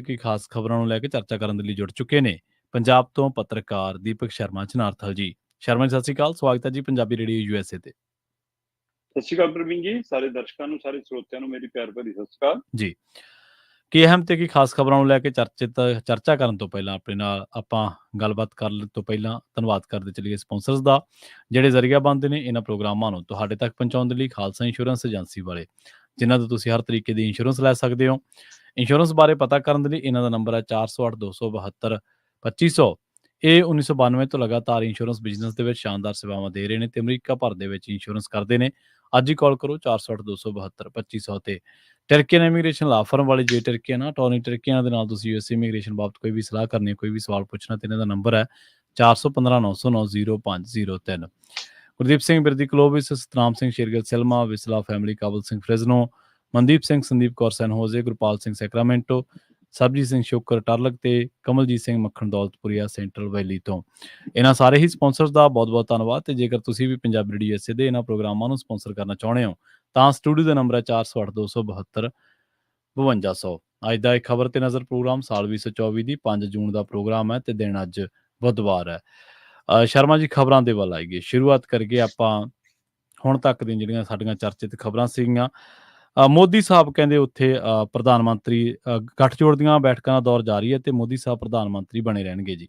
ਕਿ ਖਾਸ ਖਬਰਾਂ ਨੂੰ ਲੈ ਕੇ ਚਰਚਾ ਕਰਨ ਦੇ ਲਈ ਜੁੜ ਚੁੱਕੇ ਨੇ ਪੰਜਾਬ ਤੋਂ ਪੱਤਰਕਾਰ ਦੀਪਕ ਸ਼ਰਮਾ ਚਨਾਰਥਲ ਜੀ। ਸ਼ਰਮਾ ਜੀ, ਸਤਿ ਸ਼੍ਰੀ ਅਕਾਲ। ਸਵਾਗਤ ਹੈ ਜੀ ਪੰਜਾਬੀ ਰੇਡੀਓ USA ਤੇ। ਸਤਿ ਸ਼੍ਰੀ ਅਕਾਲ ਪ੍ਰਵੀਨ ਜੀ, ਸਾਰੇ ਦਰਸ਼ਕਾਂ ਨੂੰ, ਸਾਰੇ ਸਰੋਤਿਆਂ ਨੂੰ ਮੇਰੀ ਪਿਆਰ ਭਰੀ ਸਤਿ ਸ਼੍ਰੀ ਅਕਾਲ ਜੀ। ਕੀ ਅਹਿਮ ਤੇ ਕੀ ਖਾਸ ਖਬਰਾਂ ਨੂੰ ਲੈ ਕੇ ਚਰਚਾ ਕਰਨ ਤੋਂ ਪਹਿਲਾਂ ਆਪਣੇ ਨਾਲ ਆਪਾਂ ਗੱਲਬਾਤ ਕਰਨ ਤੋਂ ਪਹਿਲਾਂ ਧੰਨਵਾਦ ਕਰਦੇ ਚੱਲੀਏ ਸਪਾਂਸਰਸ ਦਾ, ਜਿਹੜੇ ਜ਼ਰੀਆ ਬਣਦੇ ਨੇ ਇਹਨਾਂ ਪ੍ਰੋਗਰਾਮਾਂ ਨੂੰ ਤੁਹਾਡੇ ਤੱਕ ਪਹੁੰਚਾਉਣ ਦੇ ਲਈ। ਖਾਲਸਾ ਇੰਸ਼ੋਰੈਂਸ ਏਜੰਸੀ ਵਾਲੇ, ਜਿਨ੍ਹਾਂ ਤੋਂ ਤੁਸੀਂ ਹਰ ਤਰੀਕੇ ਦੀ ਇੰਸ਼ੋਰੈਂਸ ਲੈ ਸਕਦੇ ਹੋ। ਇੰਸ਼ੋਰੈਂਸ ਬਾਰੇ ਪਤਾ ਕਰਨ ਦੇ ਲਈ ਇਹਨਾਂ ਦਾ ਨੰਬਰ ਹੈ 408272 2500। ਇਹ 1992 ਤੋਂ ਲਗਾਤਾਰ ਇੰਸ਼ੋਰੈਂਸ ਬਿਜ਼ਨਸ ਦੇ ਵਿੱਚ ਸ਼ਾਨਦਾਰ ਸੇਵਾਵਾਂ ਦੇ ਰਹੇ ਨੇ ਤੇ ਅਮਰੀਕਾ ਭਰ ਦੇ ਵਿੱਚ ਇੰਸ਼ੋਰੈਂਸ ਕਰਦੇ ਨੇ। ਅੱਜ ਹੀ ਕਾਲ ਕਰੋ 408272 2500 ਤੇ। ਟਰਕੀਅਨ ਇਮੀਗ੍ਰੇਸ਼ਨ ਲਾ ਫਰਮ ਵਾਲੇ ਜੇ ਟਰਕੀਅਨ ਆ ਟੋਨੀ ਟਰਕੀਅਨ ਦੇ ਨਾਲ ਤੁਸੀਂ US ਇਮੀਗ੍ਰੇਸ਼ਨ ਬਾਬਤ ਕੋਈ ਵੀ ਸਲਾਹ ਕਰਨੀ ਹੈ, ਕੋਈ ਵੀ ਸਵਾਲ ਪੁੱਛਣਾ, ਤੇ ਇਹਨਾਂ ਦਾ ਨੰਬਰ ਹੈ 4159090503। ਗੁਰਦੀਪ ਸਿੰਘ ਬਿਰਦੀ ਕਲੋਵਿਸ, ਸਤਨਾਮ ਸਿੰਘ ਸ਼ੇਰਗਿੱਲ ਸਿਲਮਾ, ਵਿਸਲਾ ਫੈਮਿਲੀ, ਕਾਬਲ ਸਿੰਘ ਫ੍ਰਿਜ਼ਨੋ, ਮਨਦੀਪ ਸਿੰਘ, ਸੰਦੀਪ ਕੌਰ ਸੈਨਹੋਜ਼ੇ, ਗੁਰਪਾਲ ਸਿੰਘ ਸੈਕਰਾਮੈਂਟੋ, ਸਰਬਜੀਤ ਸਿੰਘ ਸ਼ੁਕਰ ਟਰਲਕ ਤੇ ਕਮਲਜੀਤ ਸਿੰਘ ਮੱਖਣ ਦੌਲਤਪੁਰੀਆ ਸੈਂਟਰਲ ਵੈਲੀ ਤੋਂ। ਇਹਨਾਂ ਸਾਰੇ ਹੀ ਸਪਾਂਸਰਸ ਦਾ ਬਹੁਤ ਬਹੁਤ ਧੰਨਵਾਦ। ਤੇ ਜੇਕਰ ਤੁਸੀਂ ਵੀ ਪੰਜਾਬੀ ਰੇਡੀਓ USA ਦੇ ਇਹਨਾਂ ਪ੍ਰੋਗਰਾਮਾਂ ਨੂੰ ਸਪਾਂਸਰ ਕਰਨਾ ਚਾਹੁੰਦੇ ਹੋ ਤਾਂ ਸਟੂਡੀਓ ਦਾ ਨੰਬਰ ਹੈ 408272 5200। ਅੱਜ ਦਾ ਇੱਕ ਖਬਰ ਤੇ ਨਜ਼ਰ ਪ੍ਰੋਗਰਾਮ ਸਾਲ 2024 ਦੀ 5 ਜੂਨ ਦਾ ਪ੍ਰੋਗਰਾਮ ਹੈ ਤੇ ਦਿਨ ਅੱਜ ਬੁੱਧਵਾਰ ਹੈ। ਸ਼ਰਮਾ ਜੀ, ਖਬਰਾਂ ਦੇ ਵੱਲ ਆਈਏ। ਸ਼ੁਰੂਆਤ ਕਰੀਏ ਆਪਾਂ ਹੁਣ ਤੱਕ ਦੀਆਂ ਜਿਹੜੀਆਂ ਸਾਡੀਆਂ ਚਰਚਿਤ ਖਬਰਾਂ ਸੀਗੀਆਂ। ਮੋਦੀ ਸਾਹਿਬ ਕਹਿੰਦੇ ਉੱਥੇ ਪ੍ਰਧਾਨ ਮੰਤਰੀ ਗੱਠਜੋੜ ਦੀਆਂ ਬੈਠਕਾਂ ਦਾ ਦੌਰ ਜਾਰੀ ਹੈ ਤੇ ਮੋਦੀ ਸਾਹਿਬ ਪ੍ਰਧਾਨ ਮੰਤਰੀ ਬਣੇ ਰਹਿਣਗੇ ਜੀ।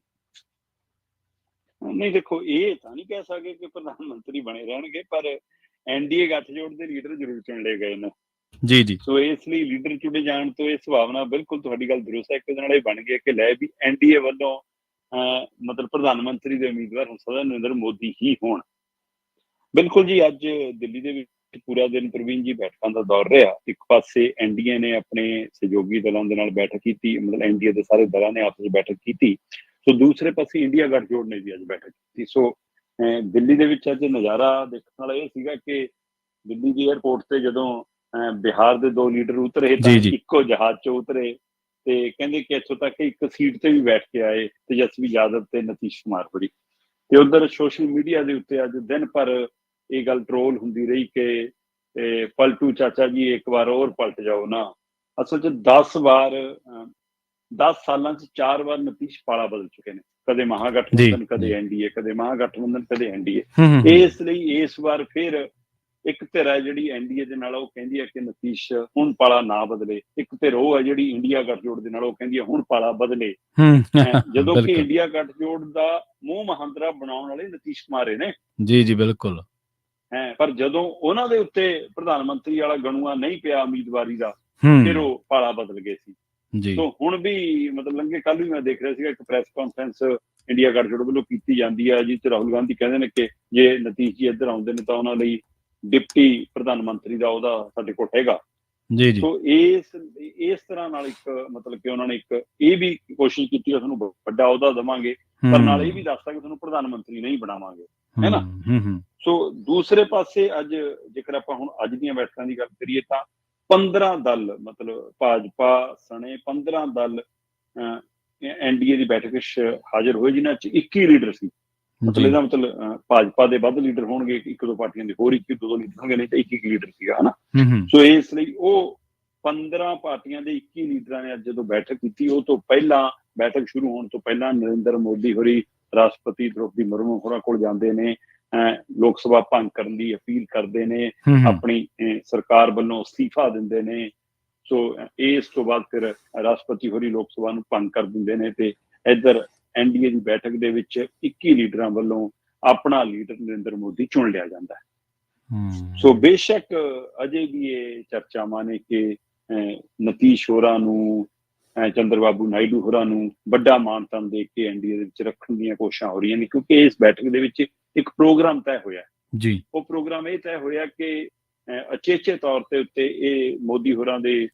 ਨਹੀਂ, ਦੇਖੋ, ਇਹ ਤਾਂ ਨਹੀਂ ਕਹਿ ਸਕਦੇ ਕਿ ਪ੍ਰਧਾਨ ਮੰਤਰੀ ਬਣੇ ਰਹਿਣਗੇ, ਪਰ NDA ਗੱਠਜੋੜ ਦੇ ਲੀਡਰ ਜ਼ਰੂਰ ਚੁਣ ਲਏ ਗਏ ਨੇ। ਜੀ। ਸੋ ਇਸ ਲਈ ਲੀਡਰ ਚੁਣੇ ਜਾਣ ਤੋਂ ਇਹ ਸੰਭਾਵਨਾ ਬਿਲਕੁਲ ਤੁਹਾਡੀ ਗੱਲ ਦਰੁਸਤ ਹੈ। ਇੱਕ ਨਾਲ ਇਹ ਬਣ ਗਿਆ ਕਿ ਲੈ ਵੀ NDA ਵੱਲੋਂ ਮਤਲਬ ਪ੍ਰਧਾਨ ਮੰਤਰੀ ਦੇ ਉਮੀਦਵਾਰ ਹੁਣ ਸਦਾ ਨਰਿੰਦਰ ਮੋਦੀ ਹੀ ਹੋਣ। ਬਿਲਕੁਲ ਜੀ, ਅੱਜ ਦਿੱਲੀ ਦੇ ਵਿੱਚ ਪੂਰਾ ਦਿਨ ਪ੍ਰਵੀਨ ਜੀ ਬੈਠਕਾਂ ਦਾ ਦੌਰ ਰਿਹਾ। ਇੱਕ ਪਾਸੇ NDA ਨੇ ਆਪਣੇ ਸਹਿਯੋਗੀ ਦਲਾਂ ਦੇ ਨਾਲ ਬੈਠਕ ਕੀਤੀ, ਮਤਲਬ NDA ਦੇ ਸਾਰੇ ਦਲਾਂ ਨੇ ਆਪਸ ਵਿੱਚ ਬੈਠਕ ਕੀਤੀ। ਸੋ ਦੂਸਰੇ ਪਾਸੇ ਇੰਡੀਆ ਗੱਠਜੋੜ ਨੇ ਵੀ ਅੱਜ ਬੈਠਕ ਕੀਤੀ। ਸੋ ਦਿੱਲੀ ਦੇ ਵਿੱਚ ਅੱਜ ਨਜ਼ਾਰਾ ਦੇਖਣ ਵਾਲਾ ਇਹ ਸੀਗਾ ਕਿ ਦਿੱਲੀ ਦੀ ਏਅਰਪੋਰਟ ਤੇ ਜਦੋਂ ਬਿਹਾਰ ਦੇ 2 ਲੀਡਰ ਉਤਰੇ ਤਾਂ ਇੱਕੋ ਜਹਾਜ਼ 'ਚ ਉਤਰੇ ਤੇ ਕਹਿੰਦੇ ਕਿ ਇੱਥੋਂ ਤੱਕ ਇੱਕ ਸੀਟ ਤੇ ਵੀ ਬੈਠ ਕੇ ਆਏ, ਤੇਜਸਵੀ ਯਾਦਵ ਤੇ ਨਿਤੀਸ਼ ਕੁਮਾਰ ਹੋਰੀ। ਤੇ ਉਧਰ ਸੋਸ਼ਲ ਮੀਡੀਆ ਦੇ ਉੱਤੇ ਅੱਜ ਦਿਨ ਭਰ ਇਹ ਗੱਲ ਟਰੋਲ ਹੁੰਦੀ ਰਹੀ ਕਿ ਪਲਟੂ ਚਾਚਾ ਜੀ ਇੱਕ ਵਾਰ ਹੋਰ ਪਲਟ ਜਾਓ ਨਾ। ਅਸਲ 'ਚ 10 ਸਾਲਾਂ 'ਚ 4 ਵਾਰ ਨਿਤੀਸ਼ ਪਾਲਾ ਬਦਲ ਚੁੱਕੇ ਨੇ। ਕਦੇ ਮਹਾਗਠਬੰਧਨ, ਕਦੇ NDA, ਕਦੇ ਮਹਾਗਠਬੰਧਨ, ਕਦੇ NDA। ਇਸ ਲਈ ਇਸ ਵਾਰ ਫਿਰ ਇੱਕ ਧਿਰ ਹੈ ਜਿਹੜੀ NDA ਦੇ ਨਾਲ, ਉਹ ਕਹਿੰਦੀ ਹੈ ਕਿ ਨਿਤੀਸ਼ ਹੁਣ ਪਾਲਾ ਨਾ ਬਦਲੇ। ਇੱਕ ਧਿਰ ਉਹ ਹੈ ਜਿਹੜੀ ਇੰਡੀਆ ਗੱਠਜੋੜ ਦੇ ਨਾਲ, ਉਹ ਕਹਿੰਦੀ ਹੈ ਹੁਣ ਪਾਲਾ ਬਦਲੇ। ਜਦੋਂ ਕਿ ਇੰਡੀਆ ਗੱਠਜੋੜ ਦਾ ਮੂੰਹ ਮਹਾਂਦਰਾ ਬਣਾਉਣ ਵਾਲੇ ਨਿਤੀਸ਼ ਕੁਮਾਰ ਨੇ। ਜੀ ਬਿਲਕੁਲ। ਪਰ ਜਦੋਂ ਉਹਨਾਂ ਦੇ ਉੱਤੇ ਪ੍ਰਧਾਨ ਮੰਤਰੀ ਵਾਲਾ ਗਣੂਆ ਨਹੀਂ ਪਿਆ ਉਮੀਦਵਾਰੀ ਦਾ, ਫਿਰ ਉਹ ਪਾਲਾ ਬਦਲ ਗਏ ਸੀ। ਸੋ ਹੁਣ ਵੀ ਮਤਲਬ ਲੰਘੇ ਕੱਲ ਵੀ ਮੈਂ ਦੇਖ ਰਿਹਾ ਸੀਗਾ ਇੱਕ ਪ੍ਰੈਸ ਕਾਨਫਰੰਸ ਇੰਡੀਆ ਗੱਠਜੋੜ ਵੱਲੋਂ ਕੀਤੀ ਜਾਂਦੀ ਹੈ, ਜਿਸ 'ਚ ਰਾਹੁਲ ਗਾਂਧੀ ਕਹਿੰਦੇ ਨੇ ਕਿ ਜੇ ਨਿਤੀਸ਼ ਜੀ ਇੱਧਰ ਆਉਂਦੇ ਨੇ ਤਾਂ ਉਹਨਾਂ ਲਈ ਡਿਪਟੀ ਪ੍ਰਧਾਨ ਮੰਤਰੀ ਦਾ ਉਹਦਾ ਸਾਡੇ ਕੋਲ ਹੈਗਾ। ਸੋ ਇਸ ਤਰ੍ਹਾਂ ਨਾਲ ਇੱਕ ਮਤਲਬ ਕਿ ਉਹਨਾਂ ਨੇ ਇੱਕ ਇਹ ਵੀ ਕੋਸ਼ਿਸ਼ ਕੀਤੀ ਕਿ ਤੁਹਾਨੂੰ ਵੱਡਾ ਅਹੁਦਾ ਦੇਵਾਂਗੇ, ਪਰ ਨਾਲ ਇਹ ਵੀ ਦੱਸਤਾ ਕਿ ਤੁਹਾਨੂੰ ਪ੍ਰਧਾਨ ਮੰਤਰੀ ਨਹੀਂ ਬਣਾਵਾਂਗੇ, ਹੈ ਨਾ। ਸੋ ਦੂਸਰੇ ਪਾਸੇ ਅੱਜ ਜੇਕਰ ਆਪਾਂ ਹੁਣ ਅੱਜ ਦੀਆਂ ਬੈਠਕਾਂ ਦੀ ਗੱਲ ਕਰੀਏ ਤਾਂ 15 ਦਲ, ਮਤਲਬ ਭਾਜਪਾ ਸਣੇ 15 ਦਲ NDA ਦੀ ਬੈਠਕ ਵਿੱਚ ਹਾਜ਼ਰ ਹੋਏ, ਜਿਨ੍ਹਾਂ 'ਚ 21 ਲੀਡਰ ਸੀ। ਮਤਲਬ ਇਹਦਾ ਮਤਲਬ ਭਾਜਪਾ ਦੇ ਵੱਧ ਲੀਡਰ ਹੋਣਗੇ, 1-2 ਪਾਰਟੀਆਂ ਦੇ ਹੋਰ 1-2 ਲੀਡਰ ਹੋਣਗੇ, ਨਹੀਂ ਤਾਂ 21 ਲੀਡਰ ਸੀਗਾ, ਹਨਾ। ਸੋ ਇਸ ਲਈ ਉਹ 15 ਪਾਰਟੀਆਂ ਦੇ 21 ਲੀਡਰਾਂ ਨੇ ਅੱਜ ਜਦੋਂ ਬੈਠਕ ਕੀਤੀ, ਉਹ ਤੋਂ ਪਹਿਲਾਂ ਬੈਠਕ ਸ਼ੁਰੂ ਹੋਣ ਤੋਂ ਪਹਿਲਾਂ ਨਰਿੰਦਰ ਮੋਦੀ ਹੋਰੀ ਰਾਸ਼ਟਰਪਤੀ ਦ੍ਰੋਪਦੀ ਮੁਰਮੂ ਹੋਰਾਂ ਕੋਲ ਜਾਂਦੇ ਨੇ, ਲੋਕ ਸਭਾ ਭੰਗ ਕਰਨ ਦੀ ਅਪੀਲ ਕਰਦੇ ਨੇ, ਆਪਣੀ ਸਰਕਾਰ ਵੱਲੋਂ ਅਸਤੀਫਾ ਦਿੰਦੇ ਨੇ। ਸੋ ਇਸ ਤੋਂ ਬਾਅਦ ਫਿਰ ਰਾਸ਼ਟਰਪਤੀ ਹੋਰੀ ਲੋਕ ਸਭਾ ਨੂੰ ਭੰਗ ਕਰ ਦਿੰਦੇ ਨੇ ਤੇ ਇੱਧਰ NDA ਦੀ ਬੈਠਕ ਦੇ ਵਿੱਚ 21 ਲੀਡਰਾਂ ਵੱਲੋਂ ਆਪਣਾ ਲੀਡਰ ਨਰਿੰਦਰ ਮੋਦੀ ਚੁਣ ਲਿਆ ਜਾਂਦਾ ਹੈ। ਸੋ ਬੇਸ਼ੱਕ ਅਜੇ ਵੀ ਇਹ ਚਰਚਾਵਾਂ ਨੇ ਕਿ ਨਿਤੀਸ਼ ਹੋਰਾਂ ਨੂੰ, ਚੰਦਰਬਾਬੂ ਨਾਇਡੂ ਹੋਰਾਂ ਨੂੰ ਵੱਡਾ ਮਾਣ-ਤਾਣ ਦੇ ਕੇ NDA ਦੇ ਵਿੱਚ ਰੱਖਣ ਦੀਆਂ ਕੋਸ਼ਿਸ਼ਾਂ ਹੋ ਰਹੀਆਂ ਨੇ, ਕਿਉਂਕਿ ਇਸ ਬੈਠਕ ਦੇ ਵਿੱਚ ਇੱਕ ਪ੍ਰੋਗਰਾਮ ਤੈਅ ਹੋਇਆ ਜੀ। ਉਹ ਪ੍ਰੋਗਰਾਮ ਇਹ ਤੈਅ ਹੋਇਆ ਕਿ ਅਚੇਚੇ ਤੌਰ ਤੇ ਉੱਤੇ ਇਹ ਮੋਦੀ ਹੋਰਾਂ ਦੇ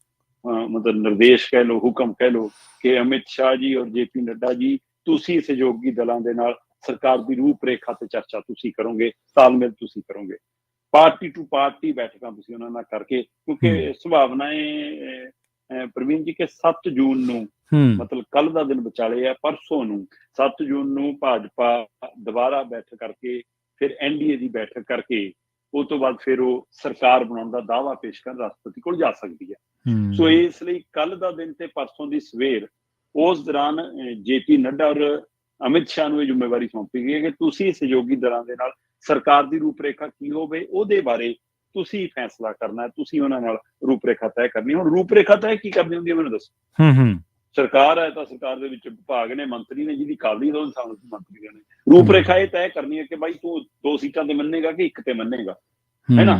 ਮਤਲਬ ਨਿਰਦੇਸ਼ ਕਹਿ ਲਓ, ਹੁਕਮ ਕਹਿ ਲਓ ਕਿ ਅਮਿਤ ਸ਼ਾਹ ਜੀ ਔਰ JP ਨੱਡਾ ਜੀ, ਤੁਸੀਂ ਸਹਿਯੋਗੀ ਦਲਾਂ ਦੇ ਨਾਲ ਸਰਕਾਰ ਦੀ ਰੂਪ-ਰੇਖਾ ਤੇ ਚਰਚਾ ਤੁਸੀਂ ਕਰੋਗੇ, ਤਾਲਮੇਲ ਤੁਸੀਂ ਕਰੋਗੇ, ਪਾਰਟੀ ਟੂ ਪਾਰਟੀ ਬੈਠਕਾਂ ਤੁਸੀਂ ਉਹਨਾਂ ਨਾਲ ਕਰਕੇ, ਕਿਉਂਕਿ ਸੰਭਾਵਨਾ ਹੈ ਪ੍ਰਵੀਨ ਜੀ ਕਿ 7 ਜੂਨ ਨੂੰ, ਮਤਲਬ ਕੱਲ ਦਾ ਦਿਨ ਵਿਚਾਲੇ ਆ, ਪਰਸੋਂ ਨੂੰ 7 ਜੂਨ ਨੂੰ ਭਾਜਪਾ ਦੁਬਾਰਾ ਬੈਠਕ ਕਰਕੇ ਫਿਰ NDA ਦੀ ਬੈਠਕ ਕਰਕੇ ਉਸ ਤੋਂ ਬਾਅਦ ਫਿਰ ਉਹ ਸਰਕਾਰ ਬਣਾਉਣ ਦਾ ਦਾਅਵਾ ਪੇਸ਼ ਕਰਨ ਰਾਸ਼ਟਰਪਤੀ ਕੋਲ ਜਾ ਸਕਦੀ ਹੈ। ਸੋ ਇਸ ਲਈ ਕੱਲ ਦਾ ਦਿਨ ਤੇ ਪਰਸੋਂ ਦੀ ਸਵੇਰ, ਉਸ ਦੌਰਾਨ JP ਨੱਡਾ ਔਰ ਅਮਿਤ ਸ਼ਾਹ ਨੂੰ ਇਹ ਜ਼ਿੰਮੇਵਾਰੀ ਸੌਂਪੀ ਗਈ ਹੈ ਕਿ ਤੁਸੀਂ ਸਹਿਯੋਗੀ ਦਲਾਂ ਦੇ ਨਾਲ ਸਰਕਾਰ ਦੀ ਰੂਪਰੇਖਾ ਕੀ ਹੋਵੇ ਉਹਦੇ ਬਾਰੇ ਤੁਸੀਂ ਫੈਸਲਾ ਕਰਨਾ, ਤੁਸੀਂ ਉਹਨਾਂ ਨਾਲ ਰੂਪਰੇਖਾ ਤੈਅ ਕਰਨੀ। ਹੁਣ ਰੂਪਰੇਖਾ ਤੈਅ ਕੀ ਕਰਨੀ ਹੁੰਦੀ ਹੈ ਮੈਨੂੰ ਦੱਸੋ। ਸਰਕਾਰ ਹੈ ਤਾਂ ਸਰਕਾਰ ਦੇ ਵਿੱਚ ਵਿਭਾਗ ਨੇ, ਮੰਤਰੀ ਨੇ, ਜਿਹਦੀ ਕਾਬਲੀ ਦਾ ਇਨਸਾਨ ਮੰਤਰੀ ਨੇ। ਰੂਪਰੇਖਾ ਇਹ ਤੈਅ ਕਰਨੀ ਹੈ ਕਿ ਬਾਈ ਤੂੰ 2 ਸੀਟਾਂ ਤੇ ਮੰਨੇਗਾ ਕਿ 1 ਤੇ ਮੰਨੇਗਾ, ਹੈ ਨਾ।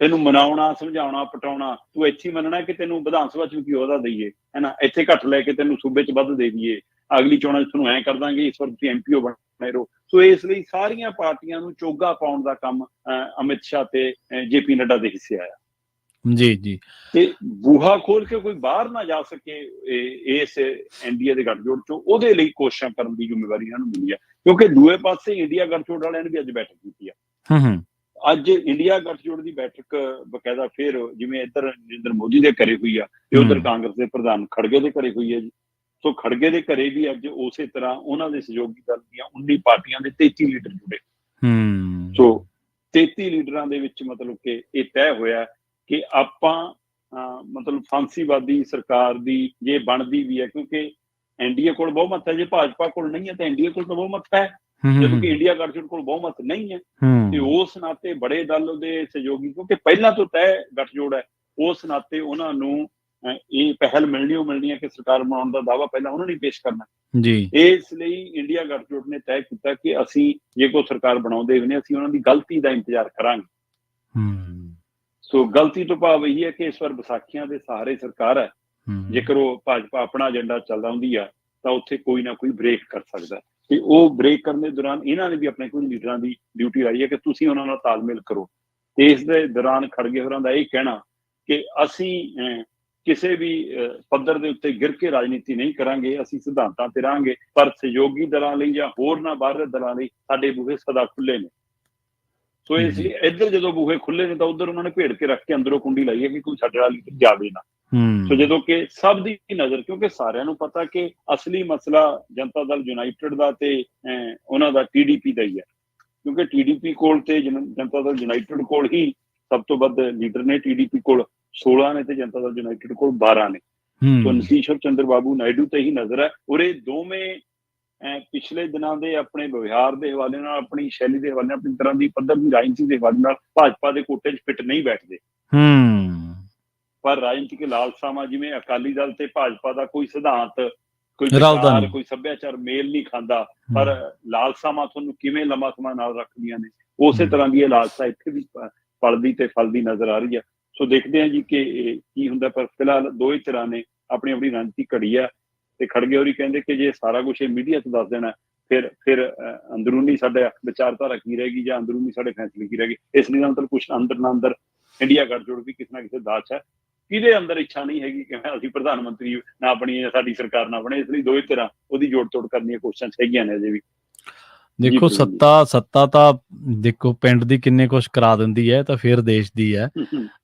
ਤੈਨੂੰ ਮਨਾਉਣਾ, ਸਮਝਾਉਣਾ, ਪਟਾਉਣਾ, ਤੂੰ ਇੱਥੇ ਹੀ ਮੰਨਣਾ ਕਿ ਤੈਨੂੰ ਵਿਧਾਨ ਸਭਾ ਚ ਵੀ ਕੀ ਅਹੁਦਾ ਦਈਏ, ਹੈ ਨਾ, ਇੱਥੇ ਘੱਟ ਲੈ ਕੇ ਤੈਨੂੰ ਸੂਬੇ ਚ ਵੱਧ ਦੇ ਦਈਏ, ਅਗਲੀ ਚੋਣਾਂ ਚ ਤੁਹਾਨੂੰ ਐਂ ਕਰ ਦਾਂਗੇ, ਇਸ ਵਾਰ ਤੁਸੀਂ MPO ਬਣੇ ਰਹੋ। ਸੋ ਇਸ ਲਈ ਸਾਰੀਆਂ ਪਾਰਟੀਆਂ ਨੂੰ ਚੋਗਾ ਪਾਉਣ ਦਾ ਕੰਮ ਅਮਿਤ ਸ਼ਾਹ ਤੇ JP ਨੱਡਾ ਦੇ ਹਿੱਸੇ ਆਇਆ। ਜੀ ਤੇ ਬੂਹਾ ਖੋਲ ਕੇ ਕੋਈ ਬਾਹਰ ਨਾ ਜਾ ਸਕੇ ਇਸ NDA ਦੇ ਗੱਠਜੋੜ ਚੋਂ, ਉਹਦੇ ਲਈ ਕੋਸ਼ਿਸ਼ਾਂ ਕਰਨ ਦੀ ਜ਼ਿੰਮੇਵਾਰੀ ਇਹਨਾਂ ਨੂੰ ਮਿਲੀ ਹੈ। ਕਿਉਂਕਿ ਦੂਏ ਪਾਸੇ ਇੰਡੀਆ ਗੱਠਜੋੜ ਵਾਲਿਆਂ ਨੇ ਵੀ ਅੱਜ ਬੈਠਕ ਕੀਤੀ ਆ। ਅੱਜ ਇੰਡੀਆ ਗੱਠਜੋੜ ਦੀ ਬੈਠਕ ਬਕਾਇਦਾ ਫਿਰ ਜਿਵੇਂ ਇੱਧਰ ਨਰਿੰਦਰ ਮੋਦੀ ਦੇ ਘਰੇ ਹੋਈ ਆ ਤੇ ਉਧਰ ਕਾਂਗਰਸ ਦੇ ਪ੍ਰਧਾਨ ਖੜਗੇ ਦੇ ਘਰੇ ਹੋਈ ਹੈ ਜੀ। ਸੋ ਖੜਗੇ ਦੇ ਘਰੇ ਵੀ ਅੱਜ ਉਸੇ ਤਰ੍ਹਾਂ ਉਹਨਾਂ ਦੇ ਸਹਿਯੋਗੀ ਦਲ ਦੀਆਂ 19 ਪਾਰਟੀਆਂ ਦੇ 33 ਲੀਡਰ ਜੁੜੇ। ਸੋ 33 ਲੀਡਰਾਂ ਦੇ ਵਿੱਚ ਮਤਲਬ ਕਿ ਇਹ ਤੈਅ ਹੋਇਆ ਕਿ ਆਪਾਂ ਮਤਲਬ ਫਾਂਸੀਵਾਦੀ ਸਰਕਾਰ ਦੀ ਜੇ ਬਣਦੀ ਵੀ ਹੈ, ਕਿਉਂਕਿ NDA ਕੋਲ ਬਹੁਮਤ ਹੈ, ਜੇ ਭਾਜਪਾ ਕੋਲ ਨਹੀਂ ਹੈ ਤਾਂ NDA ਕੋਲ ਤਾਂ ਬਹੁਮਤ ਹੈ, ਜਦੋਂ ਕਿ ਇੰਡੀਆ ਗੱਠਜੋੜ ਕੋਲ ਬਹੁਮਤ ਨਹੀਂ ਹੈ। ਤੇ ਉਸ ਨਾਤੇ ਬੜੇ ਦਲ ਦੇ ਸਹਿਯੋਗੀ, ਕਿਉਂਕਿ ਪਹਿਲਾਂ ਤੋਂ ਤੈਅ ਗੱਠਜੋੜ ਹੈ, ਉਸ ਨਾਤੇ ਉਹਨਾਂ ਨੂੰ ਇਹ ਪਹਿਲ ਮਿਲਣੀ ਹੈ ਕਿ ਸਰਕਾਰ ਬਣਾਉਣ ਦਾ ਦਾਅਵਾ ਪਹਿਲਾਂ ਉਹਨਾਂ ਨੇ ਪੇਸ਼ ਕਰਨਾ ਜੀ। ਇਸ ਲਈ ਇੰਡੀਆ ਗੱਠਜੋੜ ਨੇ ਤੈਅ ਕੀਤਾ ਕਿ ਅਸੀਂ ਜੇ ਕੋਈ ਸਰਕਾਰ ਬਣਾਉਂਦੇ ਵੀ ਨੇ, ਅਸੀਂ ਉਹਨਾਂ ਦੀ ਗਲਤੀ ਦਾ ਇੰਤਜ਼ਾਰ ਕਰਾਂਗੇ। ਸੋ ਗਲਤੀ ਤੋਂ ਭਾਵ ਇਹੀ ਹੈ ਕਿ ਇਸ ਵਾਰ ਵਿਸਾਖੀਆਂ ਦੇ ਸਹਾਰੇ ਸਰਕਾਰ ਹੈ। ਜੇਕਰ ਉਹ ਭਾਜਪਾ ਆਪਣਾ ਏਜੰਡਾ ਚੱਲਦਾ ਹੁੰਦੀ ਆ ਤਾਂ ਉੱਥੇ ਕੋਈ ਨਾ ਕੋਈ ਬ੍ਰੇਕ ਕਰ ਸਕਦਾ, ਤੇ ਉਹ ਬ੍ਰੇਕ ਕਰਨ ਦੇ ਦੌਰਾਨ ਇਹਨਾਂ ਨੇ ਵੀ ਆਪਣੇ ਕੁਝ ਲੀਡਰਾਂ ਦੀ ਡਿਊਟੀ ਲਾਈ ਹੈ ਕਿ ਤੁਸੀਂ ਉਹਨਾਂ ਨਾਲ ਤਾਲਮੇਲ ਕਰੋ। ਤੇ ਇਸ ਦੇ ਦੌਰਾਨ ਖੜਗੇ ਹੋਰਾਂ ਦਾ ਇਹ ਕਹਿਣਾ ਕਿ ਅਸੀਂ ਕਿਸੇ ਵੀ ਪੱਧਰ ਦੇ ਉੱਤੇ ਗਿਰ ਕੇ ਰਾਜਨੀਤੀ ਨਹੀਂ ਕਰਾਂਗੇ, ਅਸੀਂ ਸਿਧਾਂਤਾਂ ਤੇ ਰਹਾਂਗੇ, ਪਰ ਸਹਿਯੋਗੀ ਦਲਾਂ ਲਈ ਜਾਂ ਹੋਰ ਨਾ ਬਾਹਰਲੇ ਦਲਾਂ ਲਈ ਸਾਡੇ ਬੂਹੇ ਸਦਾ ਖੁੱਲੇ ਨੇ। ਸੋ ਇਸ ਲਈ ਇੱਧਰ ਜਦੋਂ ਬੂਹੇ ਖੁੱਲੇ ਨੇ ਤਾਂ ਉੱਧਰ ਉਹਨਾਂ ਨੇ ਭੇੜ ਕੇ ਰੱਖ ਕੇ ਅੰਦਰੋਂ ਕੁੰਡੀ ਲਾਈ ਹੈ ਕਿ ਕੋਈ ਸਾਡੇ ਨਾਲ ਜਾਵੇ ਨਾ। ਸੋ ਜਦੋਂ ਕਿ ਸਭ ਦੀ ਨਜ਼ਰ, ਕਿਉਂਕਿ ਸਾਰਿਆਂ ਨੂੰ ਪਤਾ ਕਿ ਅਸਲੀ ਮਸਲਾ ਜਨਤਾ ਦਲ ਯੂਨਾਈਟਿਡ ਦਾ ਤੇ ਉਹਨਾਂ ਦਾ TDP ਦਾ ਹੀ ਹੈ, ਕਿਉਂਕਿ TDP ਕੋਲ ਤੇ ਜਨਤਾ ਦਲ ਯੂਨਾਈਟਿਡ ਕੋਲ ਹੀ ਸਭ ਤੋਂ ਵੱਧ ਲੀਡਰ ਨੇ। TDP ਕੋਲ 16 ਨੇ ਤੇ ਜਨਤਾ ਦਲ ਯੂਨਾਈਟਿਡ ਕੋਲ 12 ਨੇ। ਸੋ ਨਤੀਸ਼ ਔਰ ਚੰਦਰ ਬਾਬੂ ਨਾਇਡੂ ਤੇ ਹੀ ਨਜ਼ਰ ਹੈ। ਔਰ ਇਹ ਦੋਵੇਂ ਪਿਛਲੇ ਦਿਨਾਂ ਦੇ ਆਪਣੇ ਵਿਵਹਾਰ ਦੇ ਹਵਾਲੇ ਨਾਲ, ਆਪਣੀ ਸ਼ੈਲੀ ਦੇ ਹਵਾਲੇ ਨਾਲ, ਆਪਣੀ ਤਰ੍ਹਾਂ ਦੀ ਪੱਧਰ ਦੀ ਰਾਜਨੀਤੀ ਦੇ ਹਵਾਲੇ ਨਾਲ ਭਾਜਪਾ ਦੇ ਕੋਟੇ 'ਚ ਫਿੱਟ ਨਹੀਂ ਬੈਠਦੇ। ਪਰ ਰਾਜਨੀਤਿਕ ਲਾਲਸਾਵਾਂ, ਜਿਵੇਂ ਅਕਾਲੀ ਦਲ ਤੇ ਭਾਜਪਾ ਦਾ ਕੋਈ ਸਿਧਾਂਤ, ਕੋਈ ਵਿਚਾਰ, ਕੋਈ ਸੱਭਿਆਚਾਰ ਮੇਲ ਨਹੀਂ ਖਾਂਦਾ, ਪਰ ਲਾਲਸਾਵਾਂ ਤੁਹਾਨੂੰ ਕਿਵੇਂ ਲੰਮਾ ਸਮਾਂ ਨਾਲ ਰੱਖਦੀਆਂ ਨੇ, ਉਸੇ ਤਰ੍ਹਾਂ ਦੀ ਇਹ ਲਾਲਸਾ ਇੱਥੇ ਵੀ ਪਲਦੀ ਤੇ ਫਲਦੀ ਨਜ਼ਰ ਆ ਰਹੀ ਹੈ। ਸੋ ਦੇਖਦੇ ਹਾਂ ਜੀ ਕਿ ਕੀ ਹੁੰਦਾ। ਪਰ ਫਿਲਹਾਲ ਦੋਵੇਂ ਧਿਰਾਂ ਨੇ ਆਪਣੀ ਆਪਣੀ ਰਾਜਨੀਤੀ ਘੜੀ ਆ ਤੇ ਖੜਗੇ ਹੋਰੀ ਕਹਿੰਦੇ ਕਿ ਜੇ ਸਾਰਾ ਕੁਛ ਇਹ ਮੀਡੀਆ 'ਚ ਦੱਸ ਦੇਣਾ ਫਿਰ ਅੰਦਰੂਨੀ ਸਾਡਾ ਵਿਚਾਰਧਾਰਾ ਕੀ ਰਹੇਗੀ ਜਾਂ ਅੰਦਰੂਨੀ ਸਾਡੇ ਫੈਸਲੇ ਕੀ ਰਹੇਗੀ। ਇਸ ਲਈ ਮਤਲਬ ਕੁਛ ਅੰਦਰ ਨਾ ਅੰਦਰ ਇੰਡੀਆ ਗੱਠਜੋੜ ਵੀ ਕਿਸੇ ਨਾ ਕਿਸੇ ਦਾਚ ਹੈ, ਕਿਹਦੇ ਅੰਦਰ ਇੱਛਾ ਨਹੀਂ ਹੈਗੀ ਕਿ ਅਸੀਂ ਪ੍ਰਧਾਨ ਮੰਤਰੀ ਨਾ ਬਣੀਏ, ਸਾਡੀ ਸਰਕਾਰ ਨਾ ਬਣੇ। ਇਸ ਲਈ ਦੋਵੇਂ ਧਿਰਾਂ ਉਹਦੀ ਜੋੜ ਤੋੜ ਕਰਨ ਦੀਆਂ ਕੋਸ਼ਿਸ਼ਾਂ ਹੈਗੀਆਂ ਨੇ ਅਜੇ ਵੀ। ਦੇਖੋ ਸੱਤਾ ਤਾਂ ਦੇਖੋ ਪਿੰਡ ਦੀ ਕਿੰਨੇ ਕੁਛ ਕਰਾ ਦਿੰਦੀ ਹੈ, ਤਾਂ ਫਿਰ ਦੇਸ਼ ਦੀ ਹੈ।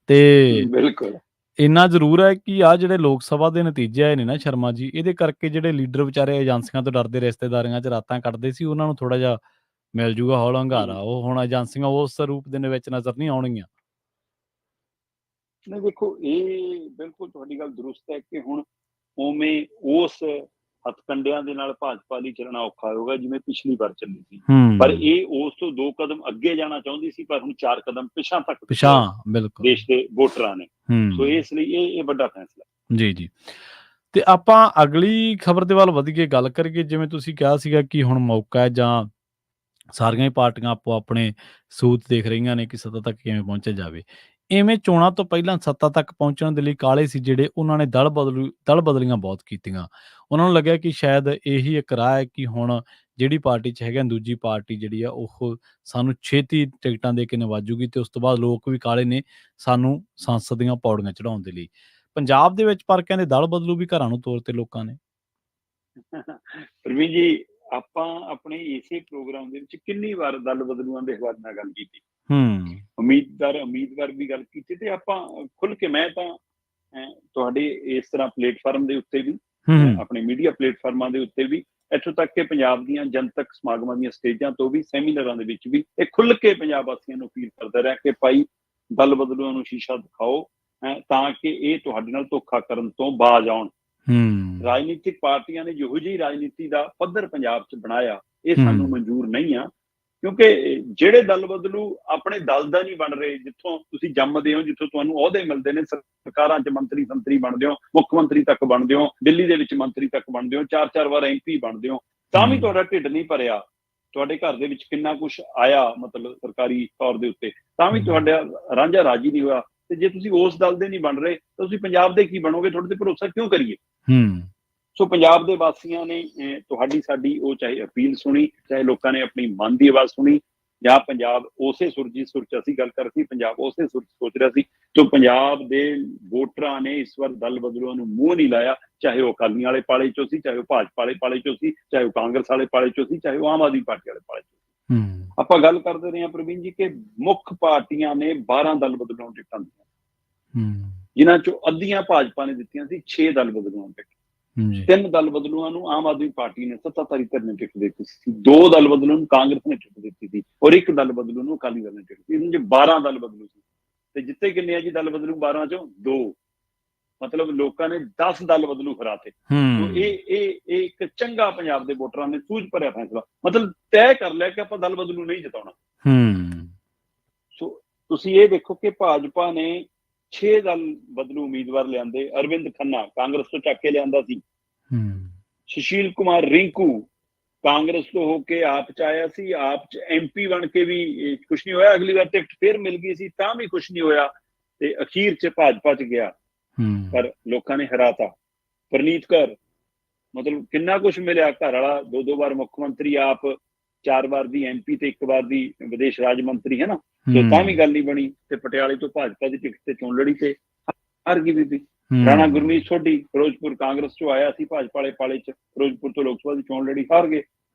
ਤੇ ਬਿਲਕੁਲ ਇੰਨਾ ਜ਼ਰੂਰ ਹੈ ਕਿ ਆਹ ਜਿਹੜੇ ਲੋਕ ਸਭਾ ਦੇ ਨਤੀਜੇ ਆਏ ਨੇ ਨਾ ਸ਼ਰਮਾ ਜੀ, ਇਹਦੇ ਕਰਕੇ ਜਿਹੜੇ ਲੀਡਰ ਵਿਚਾਰੇ ਏਜੰਸੀਆਂ ਤੋਂ ਡਰਦੇ ਰਿਸ਼ਤੇਦਾਰੀਆਂ 'ਚ ਰਾਤਾਂ ਕੱਢਦੇ ਸੀ, ਉਹਨਾਂ ਨੂੰ ਥੋੜਾ ਜਿਹਾ ਮਿਲ ਜੂਗਾ ਹੌਲ ਹੰਗਾਰਾ। ਉਹ ਹੁਣ ਏਜੰਸੀਆਂ ਉਸ ਰੂਪ ਦੇ ਵਿੱਚ ਨਜ਼ਰ ਨਹੀਂ ਆਉਣਗੀਆਂ। ਨਹੀਂ ਦੇਖੋ, ਇਹ ਬਿਲਕੁਲ ਤੁਹਾਡੀ ਗੱਲ ਦਰੁਸਤ ਹੈ ਕਿ ਹੁਣ ਉਵੇਂ ਉਸ ਹੱਥਕੰਡਿਆਂ ਦੇ ਨਾਲ ਭਾਜਪਾ ਲਈ ਚੱਲਣਾ ਔਖਾ ਹੋਊਗਾ ਜਿਵੇਂ ਪਿਛਲੀ ਵਾਰ ਚੱਲੀ ਸੀ। ਪਰ ਇਹ ਉਸ ਤੋਂ 2 ਕਦਮ ਅੱਗੇ ਜਾਣਾ ਚਾਹੁੰਦੀ ਸੀ, ਪਰ ਹੁਣ 4 ਕਦਮ ਪਿਛਾਂ ਬਿਲਕੁਲ ਦੇਸ਼ ਦੇ ਵੋਟਰਾਂ ਨੇ। ਸੋ ਇਸ ਲਈ ਇਹ ਵੱਡਾ ਫੈਸਲਾ। ਜੀ ਤੇ ਆਪਾਂ ਅਗਲੀ ਖਬਰ ਦੇ ਵੱਲ ਵਧੀਏ, ਗੱਲ ਕਰੀਏ। ਜਿਵੇਂ ਤੁਸੀਂ ਕਿਹਾ ਸੀਗਾ ਕਿ ਹੁਣ ਮੌਕਾ ਹੈ ਜਾਂ ਸਾਰੀਆਂ ਹੀ ਪਾਰਟੀਆਂ ਆਪੋ ਆਪਣੇ ਸੂਤ ਦੇਖ ਰਹੀਆਂ ਨੇ ਕਿ ਸੱਤਾ ਤੱਕ ਕਿਵੇਂ ਪਹੁੰਚਿਆ ਜਾਵੇ। ਇਵੇਂ ਚੋਣਾਂ ਤੋਂ ਪਹਿਲਾਂ ਸੱਤਾ ਤੱਕ ਪਹੁੰਚਣ ਦੇ ਲਈ ਕਾਲੇ ਸੀ ਜਿਹੜੇ, ਉਹਨਾਂ ਨੇ ਦਲ ਬਦਲੀਆਂ ਬਹੁਤ ਕੀਤੀਆਂ। ਉਹਨਾਂ ਨੂੰ ਲੱਗਿਆ ਕਿ ਸ਼ਾਇਦ ਇਹੀ ਇੱਕ ਰਾਹ ਹੈ ਕਿ ਹੁਣ ਜਿਹੜੀ ਪਾਰਟੀ 'ਚ ਹੈਗਾ, ਦੂਜੀ ਪਾਰਟੀ ਜਿਹੜੀ ਆ ਉਹ ਸਾਨੂੰ ਛੇਤੀ ਟਿਕਟਾਂ ਦੇ ਕੇ ਨਵਾਜੂਗੀ ਤੇ ਉਸ ਤੋਂ ਬਾਅਦ ਲੋਕ ਵੀ ਕਾਲੇ ਨੇ ਸਾਨੂੰ ਸੰਸਦ ਦੀਆਂ ਪੌੜੀਆਂ ਚੜ੍ਹਾਉਣ ਦੇ ਲਈ। ਪੰਜਾਬ ਦੇ ਵਿੱਚ ਪਰ ਕਹਿੰਦੇ ਦਲ ਬਦਲੂ ਵੀ ਘਰਾਂ ਨੂੰ ਤੋਰ ਤੇ ਲੋਕਾਂ ਨੇ। ਪ੍ਰਵੀਨ ਜੀ, ਆਪਾਂ ਆਪਣੇ ਇਸੇ ਪ੍ਰੋਗਰਾਮ ਦੇ ਵਿੱਚ ਕਿੰਨੀ ਵਾਰ ਦਲ ਬਦਲੂਆਂ ਦੇ ਹਵਾਲੇ ਨਾਲ ਗੱਲ ਕੀਤੀ, ਉਮੀਦਵਾਰ ਵੀ ਗੱਲ ਕੀਤੀ, ਤੇ ਆਪਾਂ ਖੁੱਲ ਕੇ, ਮੈਂ ਤਾਂ ਤੁਹਾਡੇ ਇਸ ਤਰ੍ਹਾਂ ਪਲੇਟਫਾਰਮ ਦੇ ਉੱਤੇ ਵੀ, ਆਪਣੇ ਮੀਡੀਆ ਪਲੇਟਫਾਰਮਾਂ ਦੇ ਉੱਤੇ ਵੀ ਇੱਥੋਂ ਤੱਕ ਕਿ ਪੰਜਾਬ ਦੀਆਂ ਜਨਤਕ ਸਮਾਗਮਾਂ ਦੀਆਂ ਸਟੇਜਾਂ ਤੋਂ ਵੀ, ਸੈਮੀਨਾਰਾਂ ਦੇ ਵਿੱਚ ਵੀ ਇਹ ਖੁੱਲ੍ਹ ਕੇ ਪੰਜਾਬ ਵਾਸੀਆਂ ਨੂੰ ਅਪੀਲ ਕਰਦਾ ਰਿਹਾ ਕਿ ਭਾਈ ਦਲ ਬਦਲੂਆਂ ਨੂੰ ਸ਼ੀਸ਼ਾ ਦਿਖਾਓ ਤਾਂ ਕਿ ਇਹ ਤੁਹਾਡੇ ਨਾਲ ਧੋਖਾ ਕਰਨ ਤੋਂ ਬਾਜ਼ ਆਉਣ। ਰਾਜਨੀਤਿਕ ਪਾਰਟੀਆਂ ਨੇ ਜਿਹੋ ਜਿਹੀ ਰਾਜਨੀਤੀ ਦਾ ਪੱਧਰ ਪੰਜਾਬ 'ਚ ਬਣਾਇਆ, ਇਹ ਸਾਨੂੰ ਮਨਜ਼ੂਰ ਨਹੀਂ ਆ, ਕਿਉਂਕਿ ਜਿਹੜੇ ਦਲ ਬਦਲੂ ਆਪਣੇ ਦਲ ਦਾ ਨਹੀਂ ਬਣ ਰਹੇ, ਜਿੱਥੋਂ ਤੁਸੀਂ ਜੰਮਦੇ ਹੋ, ਜਿੱਥੋਂ ਤੁਹਾਨੂੰ ਅਹੁਦੇ ਮਿਲਦੇ ਨੇ, ਸਰਕਾਰਾਂ 'ਚ ਮੰਤਰੀ ਸੰਤਰੀ ਬਣਦੇ ਹੋ, ਮੁੱਖ ਮੰਤਰੀ ਤੱਕ ਬਣਦੇ ਹੋ, ਦਿੱਲੀ ਦੇ ਵਿੱਚ ਮੰਤਰੀ ਤੱਕ ਬਣਦੇ ਹੋ, 4-4 ਵਾਰ MP ਬਣਦੇ ਹੋ, ਤਾਂ ਵੀ ਤੁਹਾਡਾ ਢਿੱਡ ਨਹੀਂ ਭਰਿਆ, ਤੁਹਾਡੇ ਘਰ ਦੇ ਵਿੱਚ ਕਿੰਨਾ ਕੁਛ ਆਇਆ ਮਤਲਬ ਸਰਕਾਰੀ ਤੌਰ ਦੇ ਉੱਤੇ, ਤਾਂ ਵੀ ਤੁਹਾਡਾ ਰਾਂਝਾ ਰਾਜੀ ਨਹੀਂ ਹੋਇਆ। ਤੇ ਜੇ ਤੁਸੀਂ ਉਸ ਦਲ ਦੇ ਨਹੀਂ ਬਣ ਰਹੇ ਤਾਂ ਤੁਸੀਂ ਪੰਜਾਬ ਦੇ ਕੀ ਬਣੋਗੇ? ਤੁਹਾਡੇ ਤੇ ਭਰੋਸਾ ਕਿਉਂ ਕਰੀਏ? ਸੋ ਪੰਜਾਬ ਦੇ ਵਾਸੀਆਂ ਨੇ ਤੁਹਾਡੀ ਸਾਡੀ ਉਹ ਚਾਹੇ ਅਪੀਲ ਸੁਣੀ, ਚਾਹੇ ਲੋਕਾਂ ਨੇ ਆਪਣੀ ਮਨ ਦੀ ਆਵਾਜ਼ ਸੁਣੀ, ਜਾਂ ਪੰਜਾਬ ਉਸੇ ਸੁਰ 'ਚ ਅਸੀਂ ਗੱਲ ਕਰ ਸੀ, ਪੰਜਾਬ ਉਸੇ ਸੁਰ 'ਚ ਸੋਚ ਰਿਹਾ ਸੀ। ਸੋ ਪੰਜਾਬ ਦੇ ਵੋਟਰਾਂ ਨੇ ਇਸ ਵਾਰ ਦਲ ਬਦਲੂਆਂ ਨੂੰ ਮੂੰਹ ਨਹੀਂ ਲਾਇਆ, ਚਾਹੇ ਉਹ ਅਕਾਲੀਆਂ ਵਾਲੇ ਪਾਲੇ 'ਚੋਂ ਸੀ, ਚਾਹੇ ਉਹ ਭਾਜਪਾ ਵਾਲੇ ਪਾਲੇ 'ਚੋਂ ਸੀ, ਚਾਹੇ ਉਹ ਕਾਂਗਰਸ ਵਾਲੇ ਪਾਲੇ 'ਚੋਂ ਸੀ, ਚਾਹੇ ਉਹ ਆਮ ਆਦਮੀ ਪਾਰਟੀ ਵਾਲੇ ਪਾਲੇ 'ਚੋਂ ਸੀ। ਆਪਾਂ ਗੱਲ ਕਰਦੇ ਰਹੇ ਹਾਂ ਪ੍ਰਵੀਨ ਜੀ ਕਿ ਮੁੱਖ ਪਾਰਟੀਆਂ ਨੇ 12 ਦਲ ਬਦਲੂਆਂ ਨੂੰ ਟਿਕਟਾਂ ਦਿੱਤੀਆਂ, ਜਿਨ੍ਹਾਂ 'ਚੋਂ ਅੱਧੀਆਂ ਭਾਜਪਾ ਨੇ ਦਿੱਤੀਆਂ ਸੀ, 6 ਦਲ ਬਦਲੂਆਂ ਨੂੰ ਟਿਕਟ, 3 ਦਲ ਬਦਲੂਆਂ ਨੂੰ ਆਮ ਆਦਮੀ ਪਾਰਟੀ ਨੇ ਸੱਤਾਧਾਰੀ ਧਿਰ ਨੇ ਟਿਕਟ ਦਿੱਤੀ ਸੀ, 2 ਦਲ ਬਦਲੂ ਨੂੰ ਕਾਂਗਰਸ ਨੇ ਟਿਕਟ ਦਿੱਤੀ ਸੀ, ਔਰ 1 ਦਲ ਬਦਲੂ ਨੂੰ ਅਕਾਲੀ ਦਲ ਨੇ ਟਿਕਟ ਦਿੱਤੀ। ਇਹਨਾਂ 'ਚ 12 ਦਲ ਬਦਲੂ ਸੀ ਤੇ ਜਿੱਤੇ ਕਿੰਨੇ ਆ ਜੀ ਦਲ ਬਦਲੂ? 12 'ਚੋਂ 2, ਮਤਲਬ ਲੋਕਾਂ ਨੇ 10 ਦਲ ਬਦਲੂ ਹਰਾਤੇ। ਇਹ ਇੱਕ ਚੰਗਾ ਪੰਜਾਬ ਦੇ ਵੋਟਰਾਂ ਨੇ ਸੂਝ ਭਰਿਆ ਫੈਸਲਾ, ਮਤਲਬ ਤੈਅ ਕਰ ਲਿਆ ਕਿ ਆਪਾਂ ਦਲ ਬਦਲੂ ਨਹੀਂ ਜਿਤਾਉਣਾ। ਸੋ ਤੁਸੀਂ ਇਹ ਦੇਖੋ ਕਿ ਭਾਜਪਾ ਨੇ 6 ਦਲ ਬਦਲੂ ਉਮੀਦਵਾਰ ਲਿਆਂਦੇ। ਅਰਵਿੰਦ ਖੰਨਾ ਕਾਂਗਰਸ ਤੋਂ ਚੱਕ ਕੇ ਲਿਆਂਦਾ ਸੀ, ਸੁਸ਼ੀਲ ਕੁਮਾਰ ਰਿੰਕੂ ਕਾਂਗਰਸ ਤੋਂ ਹੋ ਕੇ ਆਪ 'ਚ ਆਇਆ ਸੀ, ਆਪ 'ਚ MP ਬਣ ਕੇ ਵੀ ਕੁਛ ਨਹੀਂ ਹੋਇਆ, ਅਗਲੀ ਵਾਰ ਟਿਕਟ ਫੇਰ ਮਿਲ ਗਈ ਸੀ ਤਾਂ ਵੀ ਕੁਛ ਨਹੀਂ ਹੋਇਆ, ਤੇ ਅਖੀਰ 'ਚ ਭਾਜਪਾ 'ਚ ਗਿਆ ਪਰ ਲੋਕਾਂ ਨੇ ਹਰਾਤਾ। ਪ੍ਰਨੀਤ ਕੌਰ, ਮਤਲਬ ਕਿੰਨਾ ਕੁਛ ਮਿਲਿਆ, ਘਰ ਵਾਲਾ 2 ਵਾਰ ਮੁੱਖ ਮੰਤਰੀ, ਆਪ 4 ਵਾਰ ਦੀ MP ਤੇ 1 ਵਾਰ ਦੀ ਵਿਦੇਸ਼ ਰਾਜ ਮੰਤਰੀ, ਹੈ ਨਾ, ਤੇ ਤਾਂ ਵੀ ਗੱਲ ਨਹੀਂ ਬਣੀ, ਤੇ ਪਟਿਆਲੇ ਤੋਂ ਭਾਜਪਾ ਦੀ ਟਿਕਟ ਤੇ ਚੋਣ ਲੜੀ ਤੇ ਹਾਰ ਗਈ ਬੀਬੀ। ਰਾਣਾ ਗੁਰਮੀਤ ਸੋਢੀ ਫਿਰੋਜ਼ਪੁਰ ਕਾਂਗਰਸ ਚੋਂ ਆਇਆ ਸੀ, ਭਾਜਪਾ ਵਾਲੇ ਪਾਲੇ 'ਚ ਫਿਰੋਜ਼ਪੁਰ ਤੋਂ ਲੋਕ ਸਭਾ ਦੀ ਚੋਣ ਲੜੀ, ਹਾਰ ਗਏ।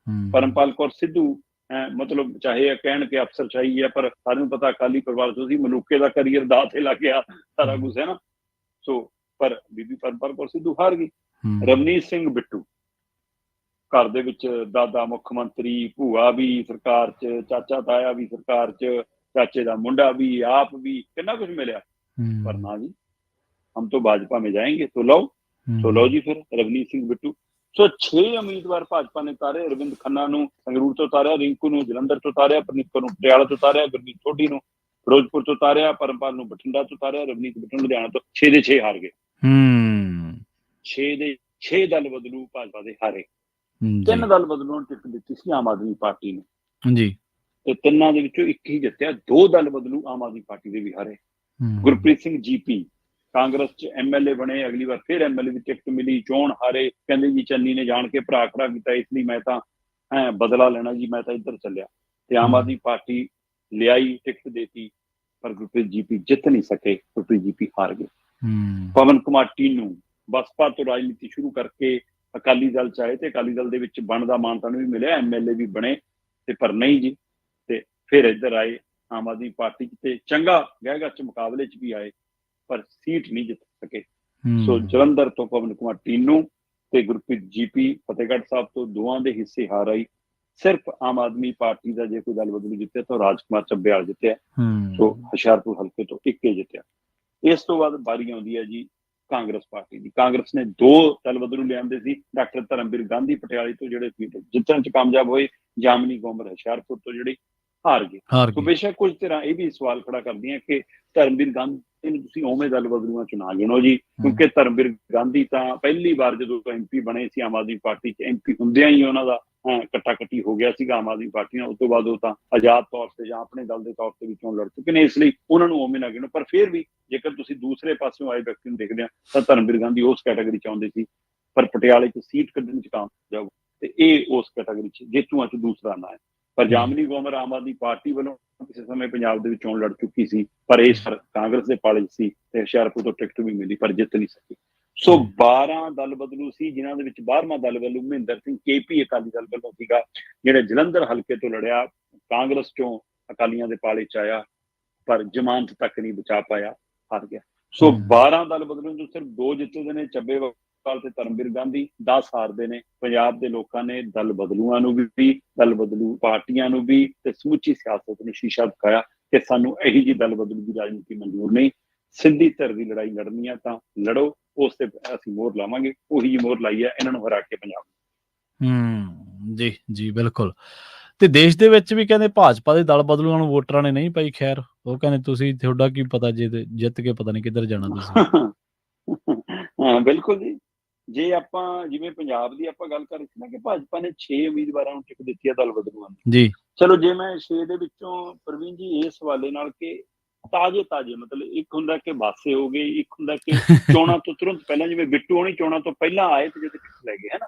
ਪਰਮਪਾਲ ਕੌਰ ਸਿੱਧੂ, ਮਤਲਬ ਚਾਹੇ ਇਹ ਕਹਿਣ ਕਿ ਅਫਸਰਸ਼ਾਹੀ ਹੈ, ਪਰ ਸਾਨੂੰ ਪਤਾ ਅਕਾਲੀ ਪਰਿਵਾਰ ਤੋਂ ਸੀ, ਮਲੂਕੇ ਦਾ ਕਰੀਅਰ ਦਾਅ ਤੇ ਲੱਗ ਗਿਆ ਸਾਰਾ ਕੁਛ, ਹੈ ਨਾ। ਸੋ ਪਰ ਬੀਬੀ ਪਰਮਪਾਲ ਕੌਰ ਸਿੱਧੂ ਹਾਰ ਗਈ। ਰਵਨੀਤ ਸਿੰਘ ਬਿੱਟੂ, ਘਰ ਦੇ ਵਿੱਚ ਦਾਦਾ ਮੁੱਖ ਮੰਤਰੀ, ਭੂਆ ਵੀ ਸਰਕਾਰ 'ਚ, ਚਾਚਾ ਤਾਇਆ ਵੀ ਸਰਕਾਰ 'ਚ, ਚਾਚੇ ਦਾ ਮੁੰਡਾ ਵੀ, ਆਪ ਵੀ, ਕਿੰਨਾ ਕੁਛ ਮਿਲਿਆ, ਪਰ ਨਾ ਜੀ हम तो भाजपा में जाएंगे, तो लो जी फिर रवनीत सिंह बिट्टू। सो 6 उम्मीदवार भाजपा ने उतारे, अरविंद खन्ना ਨੂੰ ਸੰਗਰੂਰ ਤੋਂ ਉਤਾਰਿਆ, ਰਿੰਕੂ ਨੂੰ ਜਲੰਧਰ ਤੋਂ ਉਤਾਰਿਆ, ਪ੍ਰਨੀਤ ਕੌਰ ਨੂੰ ਪਟਿਆਲਾ ਤੋਂ ਉਤਾਰਿਆ, ਗੁਰਮੀਤ ਸੋਢੀ ਨੂੰ ਫਿਰੋਜ਼ਪੁਰ ਤੋਂ ਉਤਾਰਿਆ, ਪਰਮਪਾਲ ਨੂੰ ਬਠਿੰਡਾ ਤੋਂ ਉਤਾਰਿਆ, ਰਵਨੀਤ ਬਿੱਟੂ ਲੁਧਿਆਣਾ ਤੋਂ। 6 ਦੇ 6 ਹਾਰ ਗਏ। 6 ਦੇ 6 ਦਲ ਬਦਲੂ ਭਾਜਪਾ ਦੇ ਹਾਰੇ। 3 ਦਲ ਬਦਲੂ ਨੂੰ ਟਿਕਟ ਦਿੱਤੀ ਸੀ ਆਮ ਆਦਮੀ ਪਾਰਟੀ ਨੇ ਜੀ, ਤੇ 3 ਦੇ ਵਿੱਚੋਂ 1 ਹੀ ਜਿੱਤਿਆ। 2 ਦਲ ਬਦਲੂ ਆਮ ਆਦਮੀ ਪਾਰਟੀ ਦੇ ਵੀ ਹਾਰੇ। ਗੁਰਪ੍ਰੀਤ ਸਿੰਘ GP ਕਾਂਗਰਸ 'ਚ MLA ਬਣੇ, ਅਗਲੀ ਵਾਰ ਫਿਰ MLA ਦੀ ਟਿਕਟ ਮਿਲੀ, ਚੋਣ ਹਾਰੇ। ਕਹਿੰਦੇ ਜੀ ਚੰਨੀ ਨੇ ਜਾਣ ਕੇ ਭਰਾ ਖੜਾ ਕੀਤਾ, ਇਸ ਲਈ ਮੈਂ ਤਾਂ ਬਦਲਾ ਲੈਣਾ ਜੀ, ਮੈਂ ਤਾਂ ਇੱਧਰ ਚੱਲਿਆ, ਤੇ ਆਮ ਆਦਮੀ ਪਾਰਟੀ ਲਿਆਈ, ਟਿਕਟ ਦੇਤੀ, ਪਰ ਗੁਰਪ੍ਰੀਤ GP ਜਿੱਤ ਨਹੀਂ ਸਕੇ, ਗੁਰਪ੍ਰੀਤ GP ਹਾਰ ਗਏ। ਪਵਨ ਕੁਮਾਰ ਟੀਨੂ ਬਸਪਾ ਤੋਂ ਰਾਜਨੀਤੀ ਸ਼ੁਰੂ ਕਰਕੇ ਅਕਾਲੀ ਦਲ 'ਚ ਆਏ, ਤੇ ਅਕਾਲੀ ਦਲ ਦੇ ਵਿੱਚ ਬਣਦਾ ਮਾਨਤਾ ਨੂੰ ਵੀ ਮਿਲਿਆ, MLA ਵੀ ਬਣੇ, ਤੇ ਪਰ ਨਹੀਂ ਜੀ, ਤੇ ਫਿਰ ਇੱਧਰ ਆਏ ਆਮ ਆਦਮੀ ਪਾਰਟੀ 'ਚ, ਤੇ ਚੰਗਾ ਗਹਿਗਾ 'ਚ ਮੁਕਾਬਲੇ 'ਚ ਵੀ ਆਏ, ਪਰ ਸੀਟ ਨਹੀਂ ਜਿੱਤ ਸਕੇ। ਸੋ ਜਲੰਧਰ ਤੋਂ ਪਵਨ ਕੁਮਾਰ ਟੀਨੂ ਤੇ ਗੁਰਪ੍ਰੀਤ GP ਫਤਿਹਗੜ੍ਹ ਸਾਹਿਬ ਤੋਂ, ਦੋਵਾਂ ਦੇ ਹਿੱਸੇ ਹਾਰ ਆਈ। ਸਿਰਫ ਆਮ ਆਦਮੀ ਪਾਰਟੀ ਦਾ ਜੇ ਕੋਈ ਦਲ ਬਦਲੂ ਜਿੱਤਿਆ ਤਾਂ ਰਾਜਕੁਮਾਰ ਚੱਬੇਵਾਲ ਜਿੱਤਿਆ। ਸੋ ਹੁਸ਼ਿਆਰਪੁਰ ਹਲਕੇ ਤੋਂ 1 ਹੀ ਜਿੱਤਿਆ। ਇਸ ਤੋਂ ਬਾਅਦ ਵਾਰੀ ਆਉਂਦੀ ਹੈ ਜੀ ਕਾਂਗਰਸ ਪਾਰਟੀ ਦੀ। ਕਾਂਗਰਸ ਨੇ 2 ਦਲ ਬਦਲੂ ਲਿਆਂਦੇ ਸੀ, ਡਾਕਟਰ ਧਰਮਵੀਰ ਗਾਂਧੀ ਪਟਿਆਲੇ ਤੋਂ ਜਿਹੜੇ ਸੀਟ ਜਿੱਤਣ 'ਚ ਕਾਮਯਾਬ ਹੋਏ, ਜਾਮਨੀ ਗੋਮਰ ਹੁਸ਼ਿਆਰਪੁਰ ਤੋਂ ਜਿਹੜੇ ਹਾਰ ਗਏ। ਸੋ ਬੇਸ਼ੱਕ ਕੁਝ ਤਰ੍ਹਾਂ ਇਹ ਵੀ ਸਵਾਲ ਖੜਾ ਕਰਦੀਆਂ ਕਿ ਧਰਮਵੀਰ ਗਾਂਧੀ ਨੂੰ ਤੁਸੀਂ ਉਵੇਂ ਦਲ ਬਦਲੂਆਂ 'ਚ ਨਾ ਗਿਣੋ ਜੀ, ਕਿਉਂਕਿ ਧਰਮਵੀਰ ਗਾਂਧੀ ਤਾਂ ਪਹਿਲੀ ਵਾਰ ਜਦੋਂ MP ਬਣੇ ਸੀ ਆਮ ਆਦਮੀ ਪਾਰਟੀ 'ਚ, MP ਹੁੰਦਿਆਂ ਹੀ ਉਹਨਾਂ ਦਾ ਕੱਟਾ ਕੱਟੀ ਹੋ ਗਿਆ ਸੀਗਾ ਆਮ ਆਦਮੀ ਪਾਰਟੀ ਨਾਲ। ਉਸ ਤੋਂ ਬਾਅਦ ਉਹ ਤਾਂ ਆਜ਼ਾਦ ਤੌਰ ਤੇ ਜਾਂ ਆਪਣੇ ਦਲ ਦੇ ਤੌਰ ਤੇ ਵੀ ਚੋਣ ਲੜ ਚੁੱਕੇ ਨੇ, ਇਸ ਲਈ ਉਹਨਾਂ ਨੂੰ ਉਵੇਂ ਨਾ ਗਿਣੋ। ਪਰ ਫਿਰ ਵੀ ਜੇਕਰ ਤੁਸੀਂ ਦੂਸਰੇ ਪਾਸਿਓਂ ਆਏ ਵਿਅਕਤੀ ਨੂੰ ਦੇਖਦੇ ਆ ਤਾਂ ਧਰਮਵੀਰ ਗਾਂਧੀ ਉਸ ਕੈਟਾਗਰੀ 'ਚ ਆਉਂਦੇ ਸੀ, ਪਰ ਪਟਿਆਲੇ 'ਚ ਸੀਟ ਕੱਢਣ 'ਚ ਕਾਮਯਾਬ, ਤੇ ਇਹ ਉਸ ਕੈਟਾਗਰੀ 'ਚ ਜੇਤੂਆਂ 'ਚ ਦੂਸਰਾ ਨਾਂ ਹੈ। ਪਰ ਜਾਮਨੀ ਗੋਮਰ ਆਮ ਆਦਮੀ ਪਾਰਟੀ ਵੱਲੋਂ ਕਿਸੇ ਸਮੇਂ ਪੰਜਾਬ ਦੇ ਵਿੱਚ ਚੋਣ ਲੜ ਚੁੱਕੀ ਸੀ, ਪਰ ਇਸ ਕਾਂਗਰਸ ਦੇ ਪਾਲੇ ਸੀ, ਤੇ ਹੁਸ਼ਿਆਰਪੁਰ ਤੋਂ ਟਿਕਟ ਵੀ ਮਿਲੀ, ਪਰ ਜਿੱਤ ਨਹੀਂ ਸਕੀ। ਸੋ 12 ਦਲ ਬਦਲੂ ਸੀ, ਜਿਨ੍ਹਾਂ ਦੇ ਵਿੱਚ 12ਵਾਂ ਦਲ ਵੱਲੋਂ ਮਹਿੰਦਰ ਸਿੰਘ KP ਅਕਾਲੀ ਦਲ ਵੱਲੋਂ ਸੀਗਾ, ਜਿਹੜੇ ਜਲੰਧਰ ਹਲਕੇ ਤੋਂ ਲੜਿਆ, ਕਾਂਗਰਸ ਚੋਂ ਅਕਾਲੀਆਂ ਦੇ ਪਾਲੇ 'ਚ ਆਇਆ, ਪਰ ਜ਼ਮਾਨਤ ਤੱਕ ਨਹੀਂ ਬਚਾ ਪਾਇਆ, ਹਾਰ ਗਿਆ। ਸੋ 12 ਦਲ ਬਦਲੂ ਤੋਂ ਸਿਰਫ 2 ਜਿੱਤੇ ਨੇ, ਚੱਬੇਵਾਲ ਕੇਜਰੀਵਾਲ ਤੇ ਧਰਮਵੀਰ ਗਾਂਧੀ 10 ਹਾਰਦੇ ਨੇ। ਪੰਜਾਬ ਦੇ ਲੋਕਾਂ ਨੇ ਦਲ ਬਦਲੂਆਂ ਨੂੰ ਵੀ, ਦਲ ਬਦਲੂ ਪਾਰਟੀਆਂ ਨੂੰ ਵੀ ਤੇ ਸਮੁੱਚੀ ਸਿਆਸਤ ਨੂੰ ਸ਼ੀਸ਼ਾ ਦਿਖਾਇਆ ਕਿ ਸਾਨੂੰ ਇਹੀ ਜਿਹੀ ਦਲ ਬਦਲੂ ਦੀ ਰਾਜਨੀਤੀ ਮਨਜ਼ੂਰ ਨਹੀਂ। ਸਿੱਧੀ ਧਿਰ ਦੀ ਲੜਾਈ ਲੜਨੀ ਆ ਤਾਂ ਲੜੋ, ਉਸ ਤੇ ਅਸੀਂ ਮੋਹਰ ਲਾਵਾਂਗੇ। ਉਹੀ ਜਿਹੀ ਮੋਹਰ ਲਾਈ ਹੈ ਇਹਨਾਂ ਨੂੰ ਹਰਾ ਕੇ ਪੰਜਾਬ। ਜੀ ਜੀ ਬਿਲਕੁਲ। ਤੇ ਦੇਸ਼ ਦੇ ਵਿੱਚ ਵੀ ਕਹਿੰਦੇ ਭਾਜਪਾ ਦੇ ਦਲ ਬਦਲੂਆਂ ਨੂੰ ਵੋਟਰਾਂ ਨੇ ਨਹੀਂ ਪਾਈ ਖੈਰ। ਉਹ ਕਹਿੰਦੇ ਤੁਸੀਂ, ਤੁਹਾਡਾ ਕੀ ਪਤਾ ਜੇ ਜਿੱਤ ਕੇ ਪਤਾ ਨਹੀਂ ਕਿੱਧਰ ਜਾਣਾ ਤੁਸੀਂ। ਹਾਂ ਬਿਲਕੁਲ ਜੀ। ਜੇ ਆਪਾਂ ਜਿਵੇਂ ਪੰਜਾਬ ਦੀ ਆਪਾਂ ਗੱਲ ਕਰ ਰਹੇ ਸੀ ਨਾ ਕਿ ਭਾਜਪਾ ਨੇ 6 ਉਮੀਦਵਾਰਾਂ ਨੂੰ ਟਿਕਟ ਦਿੱਤੀ ਹੈ ਦਲ ਬਦਲੂਆਂ ਨੂੰ ਜੀ। ਚਲੋ ਜੇ ਮੈਂ 6 ਦੇ ਵਿੱਚੋਂ ਪ੍ਰਵੀਨ ਜੀ ਇਸ ਹਵਾਲੇ ਨਾਲ ਕਿ ਤਾਜ਼ੇ ਮਤਲਬ ਇੱਕ ਹੁੰਦਾ ਕਿ ਬਾਸੇ ਹੋ ਗਏ, ਇੱਕ ਹੁੰਦਾ ਕਿ ਚੋਣਾਂ ਤੋਂ ਤੁਰੰਤ ਪਹਿਲਾਂ ਜਿਵੇਂ ਬਿੱਟੂ ਹੋਣੀ ਚੋਣਾਂ ਤੋਂ ਪਹਿਲਾਂ ਆਏ ਤੇ ਜਦੋਂ ਟਿਕਟ ਲੈ ਗਏ ਹੈ ਨਾ।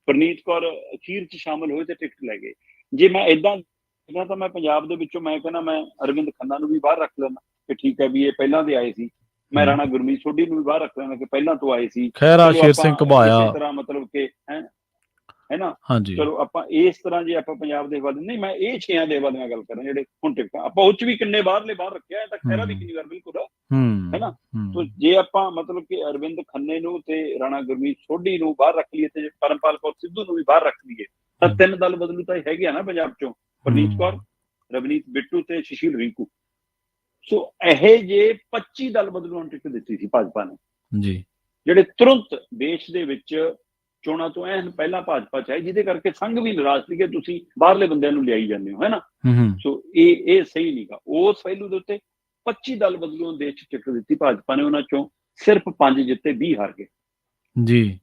ਪਰਨੀਤ ਕੌਰ ਅਖੀਰ 'ਚ ਸ਼ਾਮਲ ਹੋਏ ਤੇ ਟਿਕਟ ਲੈ ਗਏ। ਜੇ ਮੈਂ ਏਦਾਂ ਤਾਂ ਮੈਂ ਪੰਜਾਬ ਦੇ ਵਿੱਚੋਂ ਮੈਂ ਕਹਿੰਦਾ ਮੈਂ ਅਰਵਿੰਦ ਖੰਨਾ ਨੂੰ ਵੀ ਬਾਹਰ ਰੱਖ ਲੈਣਾ ਕਿ ਠੀਕ ਹੈ ਵੀ ਇਹ ਪਹਿਲਾਂ ਦੇ ਆਏ ਸੀ। ਮੈਂ ਰਾਣਾ ਗੁਰਮੀਤ ਸੋਢੀ ਨੂੰ ਵੀ ਬਾਹਰ ਰੱਖ ਲੈਣਾ ਕਿ ਪਹਿਲਾਂ ਤੋਂ ਆਏ ਸੀ। ਸ਼ੇਰ ਸਿੰਘ ਘੁਬਾਇਆ ਇਸੇ ਤਰ੍ਹਾਂ ਮਤਲਬ ਕਿ ਹੈ ਨਾ। ਚਲੋ ਆਪਾਂ ਇਸ ਤਰ੍ਹਾਂ ਜੇ ਆਪਾਂ ਪੰਜਾਬ ਦੇ ਹਵਾਲੇ ਨਹੀਂ, ਮੈਂ ਇਹ 6 ਦੇ ਹਵਾਲੇ ਨਾਲ ਗੱਲ ਕਰਾਂ ਜਿਹੜੇ ਹੁਣ ਟਿਕਟਾਂ ਆਪਾਂ ਉਹ 'ਚ ਵੀ ਕਿੰਨੇ ਬਾਹਰਲੇ ਬਾਹਰ ਰੱਖਿਆ ਤਾਂ ਖੈਰਾ ਵੀ ਕਿੰਨੀ ਵਾਰ ਬਿਲਕੁਲ ਹੈ ਨਾ। ਤੋ ਜੇ ਆਪਾਂ ਮਤਲਬ ਕਿ ਅਰਵਿੰਦ ਖੰਨੇ ਨੂੰ ਤੇ ਰਾਣਾ ਗੁਰਮੀਤ ਸੋਢੀ ਨੂੰ ਬਾਹਰ ਰੱਖ ਲਈਏ ਤੇ ਪਰਮਪਾਲ ਕੌਰ ਸਿੱਧੂ ਨੂੰ ਵੀ ਬਾਹਰ ਰੱਖ ਲਈਏ ਤਾਂ 3 ਦਲ ਬਦਲੂ ਤਾਂ ਹੈਗੇ ਆ ਨਾ ਪੰਜਾਬ 'ਚੋਂ, ਪਰਨੀਤ ਕੌਰ, ਰਵਨੀਤ ਬਿੱਟੂ ਤੇ ਸੁਸ਼ੀਲ ਰਿੰਕੂ। ਸੋ ਇਹ ਜੇ 25 ਦਲ ਬਦਲੂਆਂ ਨੂੰ ਟਿਕਟ ਦਿੱਤੀ ਸੀ ਭਾਜਪਾ ਨੇ ਜੀ, ਜਿਹੜੇ ਤੁਰੰਤ ਦੇਸ਼ ਦੇ ਵਿੱਚ ਚੋਣਾਂ ਤੋਂ ਐਨ ਪਹਿਲਾਂ ਭਾਜਪਾ 'ਚ ਆਏ, ਜਿਹਦੇ ਕਰਕੇ ਸੰਘ ਵੀ ਨਿਰਾਸ਼ ਸੀ ਕਿ ਤੁਸੀਂ ਬਾਹਰਲੇ ਬੰਦਿਆਂ ਨੂੰ ਲਿਆਈ ਜਾਂਦੇ ਹੋ ਹੈ ਨਾ। ਸੋ ਇਹ ਸਹੀ ਨਹੀਂਗਾ। ਉਸ ਪਹਿਲੂ ਦੇ ਉੱਤੇ 25 ਦਲ ਬਦਲੂਆਂ ਦੇਸ਼ 'ਚ ਟਿਕਟ ਦਿੱਤੀ ਭਾਜਪਾ ਨੇ, ਉਹਨਾਂ ਚੋਂ ਸਿਰਫ 5 ਜਿੱਤੇ, 20 ਹਾਰ ਗਏ ਜੀ।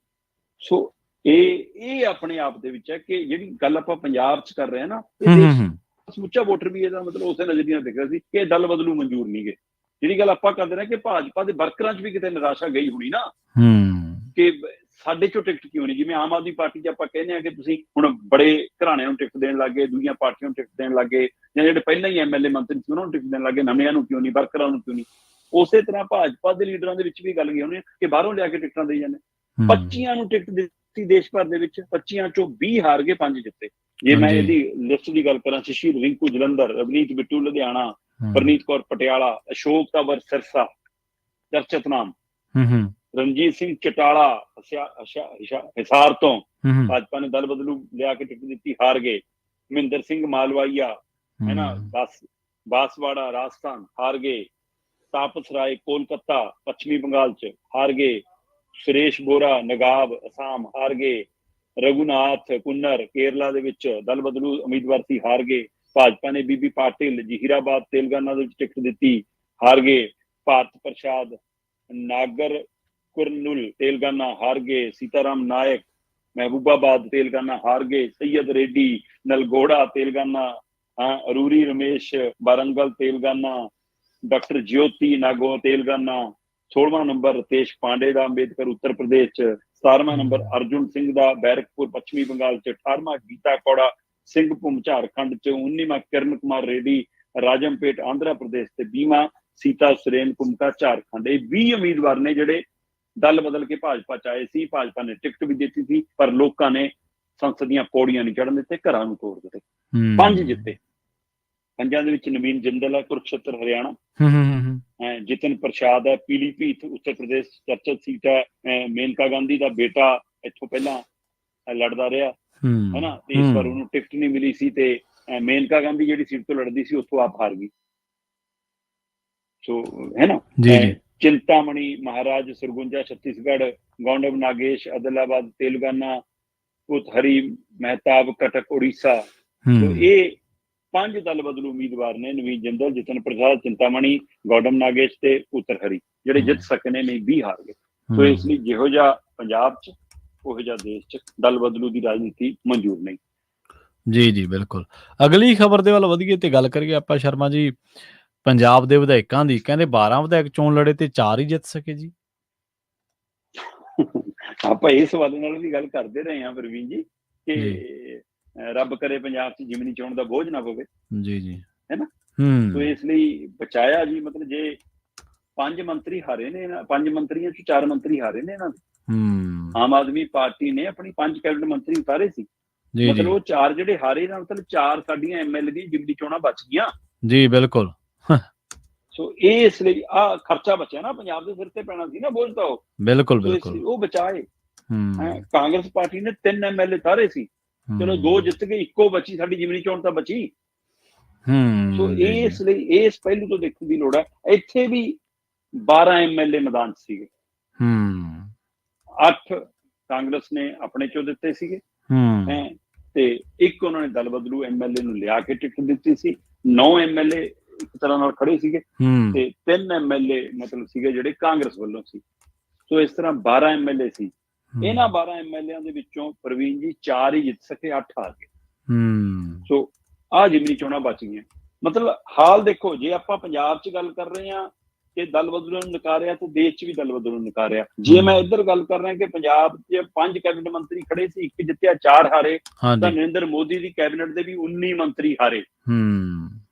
ਸੋ ਇਹ ਆਪਣੇ ਆਪ ਦੇ ਵਿੱਚ ਹੈ ਕਿ ਜਿਹੜੀ ਗੱਲ ਆਪਾਂ ਪੰਜਾਬ 'ਚ ਕਰ ਰਹੇ ਹਾਂ ਨਾ, ਇਹ ਸਮੁੱਚਾ ਵੋਟਰ ਵੀ ਇਹਦਾ ਮਤਲਬ ਉਸੇ ਨਜ਼ਰੀਏ ਨਾਲ ਦੇਖ ਰਿਹਾ ਸੀ ਕਿ ਦਲ ਬਦਲੂ ਮਨਜ਼ੂਰ ਨਹੀਂ ਗਏ। ਜਿਹੜੀ ਗੱਲ ਆਪਾਂ ਕਰਦੇ ਰਹੇ ਕਿ ਭਾਜਪਾ ਦੇ ਵਰਕਰਾਂ 'ਚ ਵੀ ਕਿਤੇ ਨਿਰਾਸ਼ਾ ਗਈ ਹੋਣੀ ਨਾ ਕਿ ਸਾਡੇ ਚੋਂ ਟਿਕਟ ਕਿਉਂ ਨਹੀਂ। ਜਿਵੇਂ ਆਮ ਆਦਮੀ ਪਾਰਟੀ 'ਚ ਆਪਾਂ ਕਹਿੰਦੇ ਹਾਂ ਕਿ ਤੁਸੀਂ ਹੁਣ ਬੜੇ ਘਰਾਣਿਆਂ ਨੂੰ ਟਿਕਟ ਦੇਣ ਲੱਗੇ, ਦੂਜੀਆਂ ਪਾਰਟੀਆਂ ਨੂੰ ਟਿਕਟ ਦੇਣ ਲੱਗੇ, ਜਾਂ ਜਿਹੜੇ ਪਹਿਲਾਂ ਹੀ ਐਮਐਲਏ ਮੰਤਰੀ ਸੀ ਉਹਨਾਂ ਨੂੰ ਟਿਕਟ ਦੇਣ ਲੱਗੇ, ਨਵਿਆਂ ਨੂੰ ਕਿਉਂ ਨਹੀਂ, ਵਰਕਰਾਂ ਨੂੰ ਕਿਉਂ ਨਹੀਂ। ਉਸੇ ਤਰ੍ਹਾਂ ਭਾਜਪਾ ਦੇ ਲੀਡਰਾਂ ਦੇ ਵਿੱਚ ਵੀ ਗੱਲ ਗਈ ਹੋਣੀ ਕਿ ਬਾਹਰੋਂ ਲਿਆ ਕੇ ਟਿਕਟਾਂ ਦੇਈ ਜਾਂਦੇ। 25 ਨੂੰ ਟਿਕਟ ਦਿੱਤੀ ਦੇਸ਼ ਭਰ ਦੇ ਵਿੱਚ, 25 ਚੋਂ 20 ਹਾਰ ਗਏ, 5 ਜਿੱਤੇ। ਜੇ ਮੈਂ ਇਹਦੀ ਲਿਸਟ ਦੀ ਗੱਲ ਕਰਾਂ, ਸੁਸ਼ੀਲ ਰਿੰਕੂ ਜਲੰਧਰ, ਰਵਨੀਤ ਬਿੱਟੂ ਲੁਧਿਆਣਾ, ਪਰਨੀਤ ਕੌਰ ਪਟਿਆਲਾ, ਅਸ਼ੋਕ ਤੰਵਰ ਸਿਰਸਾ ਚਰਚਿਤ ਨਾਮ, ਰਣਜੀਤ ਸਿੰਘ ਚਟਾਲਾ ਹਿਸਾਰ ਤੋਂ ਭਾਜਪਾ ਨੇ ਦਲ ਬਦਲੂ ਲਿਆ ਕੇ ਟਿਕਟ ਦਿੱਤੀ, ਹਾਰ ਗਏ। ਮਹਿੰਦਰ ਸਿੰਘ ਮਾਲਵਾਈਆ ਹੈ ਨਾ ਬਾਸਵਾੜਾ ਰਾਜਸਥਾਨ, ਹਾਰ ਗਏ। ਤਾਪਸ ਰਾਏ ਕੋਲਕਾਤਾ ਪੱਛਮੀ ਬੰਗਾਲ 'ਚ, ਹਾਰ ਗਏ। ਸੁਰੇਸ਼ ਬੋਰਾ ਨਗਾਬ ਅਸਾਮ, ਹਾਰ ਗਏ। ਰਘੁਨਾਥ ਕੁੰਨਰ ਕੇਰਲਾ ਦੇ ਵਿੱਚ ਦਲ ਬਦਲੂ ਉਮੀਦਵਾਰ ਸੀ, ਹਾਰ ਗਏ। ਭਾਜਪਾ ਨੇ ਬੀਬੀ ਪਾਟਿਲ ਜ਼ਹੀਰਾਬਾਦ ਤੇਲੰਗਾਨਾ ਦੇ ਵਿੱਚ ਟਿਕਟ ਦਿੱਤੀ, ਹਾਰ ਗਏ। ਭਾਰਤ ਪ੍ਰਸਾਦ ਨਾਗਰ ਕੁਰਨੂਲ ਤੇਲੰਗਾਨਾ, ਹਾਰ ਗਏ। ਸੀਤਾਰਾਮ ਨਾਇਕ ਮਹਿਬੂਬਾਬਾਦ ਤੇਲੰਗਾਨਾ, ਹਾਰ ਗਏ। ਸੈयद ਰੇड्डी ਨਲਗੋੜਾ ਤੇਲੰਗਾਨਾ, ਅਰੂਰੀ ਰਮੇਸ਼ ਵਾਰੰਗਲ ਤੇਲੰਗਾਨਾ, ਡਾਕਟਰ ज्योति नागो तेलंगाना। 16ਵਾਂ ਨੰਬਰ ਰਤੇਸ਼ ਪਾਂਡੇ ਦਾ ਅੰਬੇਦਕਰ ਉੱਤਰ ਪ੍ਰਦੇਸ਼ 'ਚ। 17ਵਾਂ ਨੰਬਰ ਅਰਜੁਨ ਸਿੰਘ ਦਾ ਬੈਰਕਪੁਰ ਪੱਛਮੀ ਬੰਗਾਲ 'ਚ। 18ਵਾਂ ਗੀਤਾ ਕੌੜਾ ਸਿੰਘਭੂਮ ਝਾਰਖੰਡ 'ਚ। 19ਵਾਂ ਕਿਰਨ ਕੁਮਾਰ ਰੇਡੀ ਰਾਜਮਪੇਟ ਆਂਧਰਾ ਪ੍ਰਦੇਸ਼ ਤੇ। 20ਵਾਂ ਸੀਤਾ ਸੁਰੇਨ ਕੁਮਕਾ ਝਾਰਖੰਡ। ਇਹ 20 ਉਮੀਦਵਾਰ ਨੇ ਜਿਹੜੇ ਦਲ ਬਦਲ ਕੇ ਭਾਜਪਾ 'ਚ ਆਏ ਸੀ। ਭਾਜਪਾ ਨੇ ਟਿਕਟ ਵੀ ਦਿੱਤੀ ਸੀ ਪਰ ਲੋਕਾਂ ਨੇ ਸੰਸਦ ਦੀਆਂ ਪੌੜੀਆਂ ਨਹੀਂ ਚੜ੍ਹਨ ਦਿੱਤੇ, ਘਰਾਂ ਨੂੰ ਤੋੜ ਦਿੱਤੇ। 5 ਜਿੱਤੇ। 5 ਦੇ ਵਿੱਚ ਨਵੀਨ ਜਿੰਦਲ ਹੈ ਕੁਰੂਕਸ਼ੇਤਰ ਹਰਿਆਣਾ, ਜਿਤਨ ਪ੍ਰਸਾਦ ਹੈ ਪੀਲੀਭੀਤ ਉੱਤਰ ਪ੍ਰਦੇਸ਼ ਚਰਚਿਤ ਸੀਟ ਹੈ। ਮੇਨਕਾ ਗਾਂਧੀ ਦਾ ਬੇਟਾ ਇੱਥੋਂ ਪਹਿਲਾਂ ਲੜਦਾ ਰਿਹਾ ਹੈ ਨਾ, ਤੇ ਇਸ ਵਾਰ ਉਹਨੂੰ ਟਿਕਟ ਨਹੀਂ ਮਿਲੀ ਸੀ ਤੇ ਮੇਨਕਾ ਗਾਂਧੀ ਜਿਹੜੀ ਸੀਟ ਤੋਂ ਲੜਦੀ ਸੀ ਉੱਥੋਂ ਆਪ ਹਾਰ ਗਈ। ਸੋ ਹੈ ਨਾ। ਚਿੰਤਾਮਣੀ ਮਹਾਰਾਜ ਸਰਗੁੰਜਾ ਛੱਤੀਸਗੜ੍ਹ, ਗੌਂਡਵ ਨਾਗੇਸ਼ ਆਦਿਲਾਬਾਦ ਤੇਲੰਗਾਨਾ, ਹਰੀ ਮਹਿਤਾਬ ਕਟਕ ਉੜੀਸਾ। ਸੋ ਇਹ 5 ਦਲ ਬਦਲੂ ਉਮੀਦਵਾਰ ਨੇ, ਨਵੀਨ ਜਿੰਦਲ, ਜਿਤਨ ਪ੍ਰਸਾਦ, ਚਿੰਤਾਮਣੀ, ਗੌਡਮ ਨਾਗੇਸ਼ ਤੇ ਉੱਤਰ ਹਰੀ, ਜਿਹੜੇ ਜਿੱਤ ਸਕੇ ਨੇ, ਨਹੀਂ 20 ਹਾਰ ਗਏ। ਸੋ ਇਸ ਲਈ ਜਿਹੋ ਜਿਹਾ ਪੰਜਾਬ 'ਚ ਉਹੋ ਜਿਹਾ ਦੇਸ਼ 'ਚ ਦਲ ਬਦਲੂ ਦੀ ਰਾਜਨੀਤੀ ਮਨਜ਼ੂਰ ਨਹੀਂ। ਜੀ ਜੀ ਬਿਲਕੁਲ। ਅਗਲੀ ਖਬਰ ਦੇ ਵੱਲ ਵਧੀਏ ਤੇ ਗੱਲ ਕਰੀਏ ਆਪਾਂ ਸ਼ਰਮਾ ਜੀ ਪੰਜਾਬ ਦੇ ਵਿਧਾਇਕਾਂ ਦੀ। ਕਹਿੰਦੇ 12 ਵਿਧਾਇਕ ਚੋਣ ਲੜੇ ਤੇ 4 ਹੀ ਜਿੱਤ ਸਕੇ ਜੀ। ਆਪਾਂ ਇਸ ਸਵਾਲ ਨਾਲ ਵੀ ਗੱਲ ਕਰਦੇ ਰਹੇ ਹਾਂ ਪ੍ਰਵੀਨ ਜੀ ਕਿ ਰੱਬ ਕਰੇ ਪੰਜਾਬ 'ਚ ਜਿਮਨੀ ਚੋਣ ਦਾ ਬੋਝ ਨਾ ਪਵੇ ਜੀ ਜੀ ਹੈ ਨਾ। ਸੋ ਇਸ ਲਈ ਬਚਾਇਆ ਜੀ। ਮਤਲਬ ਜੇ 5 ਮੰਤਰੀ ਹਾਰੇ ਨੇ, 5 ਮੰਤਰੀਆਂ 'ਚ 4 ਮੰਤਰੀ ਹਾਰੇ ਨੇ ਇਹਨਾਂ ਦੇ। ਆਮ ਆਦਮੀ ਪਾਰਟੀ ਨੇ ਆਪਣੀ 5 ਕੈਬਨਿਟ ਮੰਤਰੀ ਉਤਾਰੇ ਸੀ, ਮਤਲਬ ਉਹ 4 ਜਿਹੜੇ ਹਾਰੇ ਨਾ, ਮਤਲਬ 4 ਸਾਡੀਆਂ ਐਮਐਲਏ ਦੀ ਜਿਮਨੀ ਚੋਣਾਂ ਬਚ ਗਈਆਂ ਜੀ। ਬਿਲਕੁਲ ਸੋ ਇਹ ਇਸ ਲਈ ਆ ਖਰਚਾ ਬਚਿਆ ਨਾ, ਪੰਜਾਬ ਦੇ ਸਿਰ ਤੇ ਪੈਣਾ ਸੀ ਨਾ ਬੋਝ ਤਾਂ ਉਹ, ਬਿਲਕੁਲ ਸੋ ਇਸ ਲਈ ਬਿਲਕੁਲ। ਉਹ ਬਚਾਏ। ਕਾਂਗਰਸ ਪਾਰਟੀ ਨੇ 3 MLA ਤਾਰੇ ਸੀ, ਚਲੋ 2 ਜਿੱਤ ਗਏ, ਇੱਕੋ ਬਚੀ, ਸਾਡੀ ਜਿਮਨੀ ਚੋਣ ਤਾਂ ਬਚੀ। ਸੋ ਇਸ ਲਈ ਇਸ ਪਹਿਲੂ ਤੋਂ ਦੇਖਣ ਦੀ ਲੋੜ ਹੈ। ਇੱਥੇ ਵੀ 12 MLA ਮੈਦਾਨ 'ਚ ਸੀਗੇ, 8 ਕਾਂਗਰਸ ਨੇ ਆਪਣੇ ਚੋਂ ਦਿੱਤੇ ਸੀਗੇ, ਤੇ ਇੱਕ ਉਹਨਾਂ ਨੇ ਦਲ ਬਦਲੂ MLA ਨੂੰ ਲਿਆ ਕੇ ਟਿਕਟ ਦਿੱਤੀ ਸੀ। 9 MLA ਇੱਕ ਤਰ੍ਹਾਂ ਨਾਲ ਖੜੇ ਸੀਗੇ, ਤੇ 3 MLA ਮਤਲਬ ਸੀਗੇ ਜਿਹੜੇ ਕਾਂਗਰਸ ਵੱਲੋਂ ਸੀ। ਸੋ ਇਸ ਤਰ੍ਹਾਂ 12 MLA ਸੀ। ਇਹਨਾਂ 12 MLA ਦੇ ਵਿੱਚੋਂ ਪ੍ਰਵੀਨ ਜੀ 4 ਹੀ ਜਿੱਤ ਸਕੇ, 8 ਹਾਰ ਗਏ। ਸੋ ਆਹ ਜਿਮਨੀ ਚੋਣਾਂ ਬਚ ਗਈਆਂ। ਮਤਲਬ ਹਾਲ ਦੇਖੋ, ਜੇ ਆਪਾਂ ਪੰਜਾਬ 'ਚ ਗੱਲ ਕਰ ਰਹੇ ਹਾਂ ਕਿ ਦਲ ਬਦਲੂ ਨੂੰ ਨਕਾਰਿਆ, ਤੇ ਦੇਸ਼ 'ਚ ਵੀ ਦਲ ਬਦਲੂ ਨੂੰ ਨਕਾਰਿਆ। ਜੇ ਮੈਂ ਇੱਧਰ ਗੱਲ ਕਰ ਰਿਹਾ ਕਿ ਪੰਜਾਬ 'ਚ 5 ਕੈਬਨਿਟ ਮੰਤਰੀ ਖੜੇ ਸੀ, 1 ਜਿੱਤਿਆ, 4 ਹਾਰੇ, ਤਾਂ ਨਰਿੰਦਰ ਮੋਦੀ ਦੀ ਕੈਬਨਿਟ ਦੇ ਵੀ 19 ਮੰਤਰੀ ਹਾਰੇ।